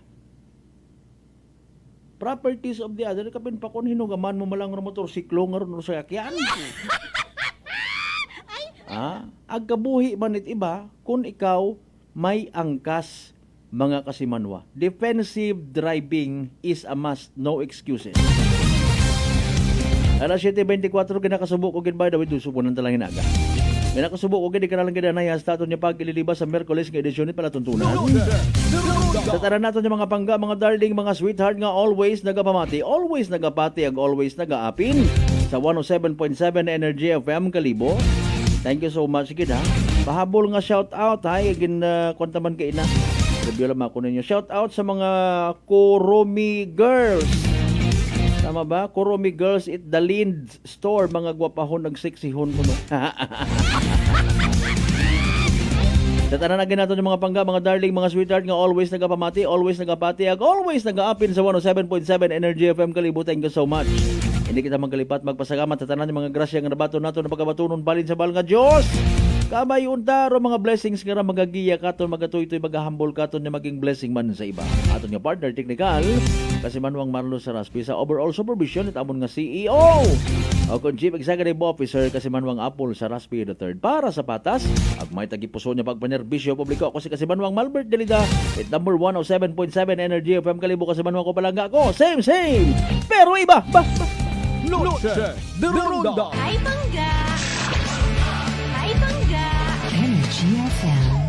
Properties of the other kapin pa kun hinugaman mo malang ra motorsiklo nga ron sa sakyan. Agkabuhi man it iba kung ikaw may angkas mga kasimanwa. Defensive driving is a must, no excuses. Alas 7:24 ginakasubok og by the way duso po nang talang hinaga. Ginakasubok og kanalang gidanay hasta aton niya pag-ililiba sa Miyerkules nga edisyon ni palatuntunan. Sa tanan naton yung mga pangga, mga darling, mga sweetheart nga always nagapamati, always nagapati ag always nagaapin sa 107.7 Energy FM Kalibo. Thank you so much, kid, ha? Pahabol nga shout out, ha? Kontaman ka ina. Review lang ako ninyo. Shout out sa mga Kuromi Girls. Tama ba? Kuromi Girls at the Lind Store. Mga gwapahon nagseksihon ko no. Tatananagin natin yung mga pangga, mga darling, mga sweetheart nga always nagapamati, always nagapati, ag always nag-aapin sa 107.7 Energy FM Kalibo. Thank you so much. Hindi kita magkalipat, magpasagamat, tatanan yung mga grasya nga nabato nato na pagkabatunon balin sa bal nga Diyos. Kamay untaro mga blessings nga magagiya katon, magatutoy, magahambol katon na maging blessing man sa iba. Aton nga partner technical, kasi Manuang Marlo Saraspi sa overall supervision at amon nga CEO. O kung Chief Executive Officer kasi Manuang Apple Saraspi III para sa patas, ag may tagipuso niya pagpanerbisyo publiko ako si kasi Manuang Malbert Delida at number 107.7 Energy FM Kalibo kasi Manuang ko palangga ako. Same pero iba. Noche de Ronda. Hi, Bangga! Energy FM.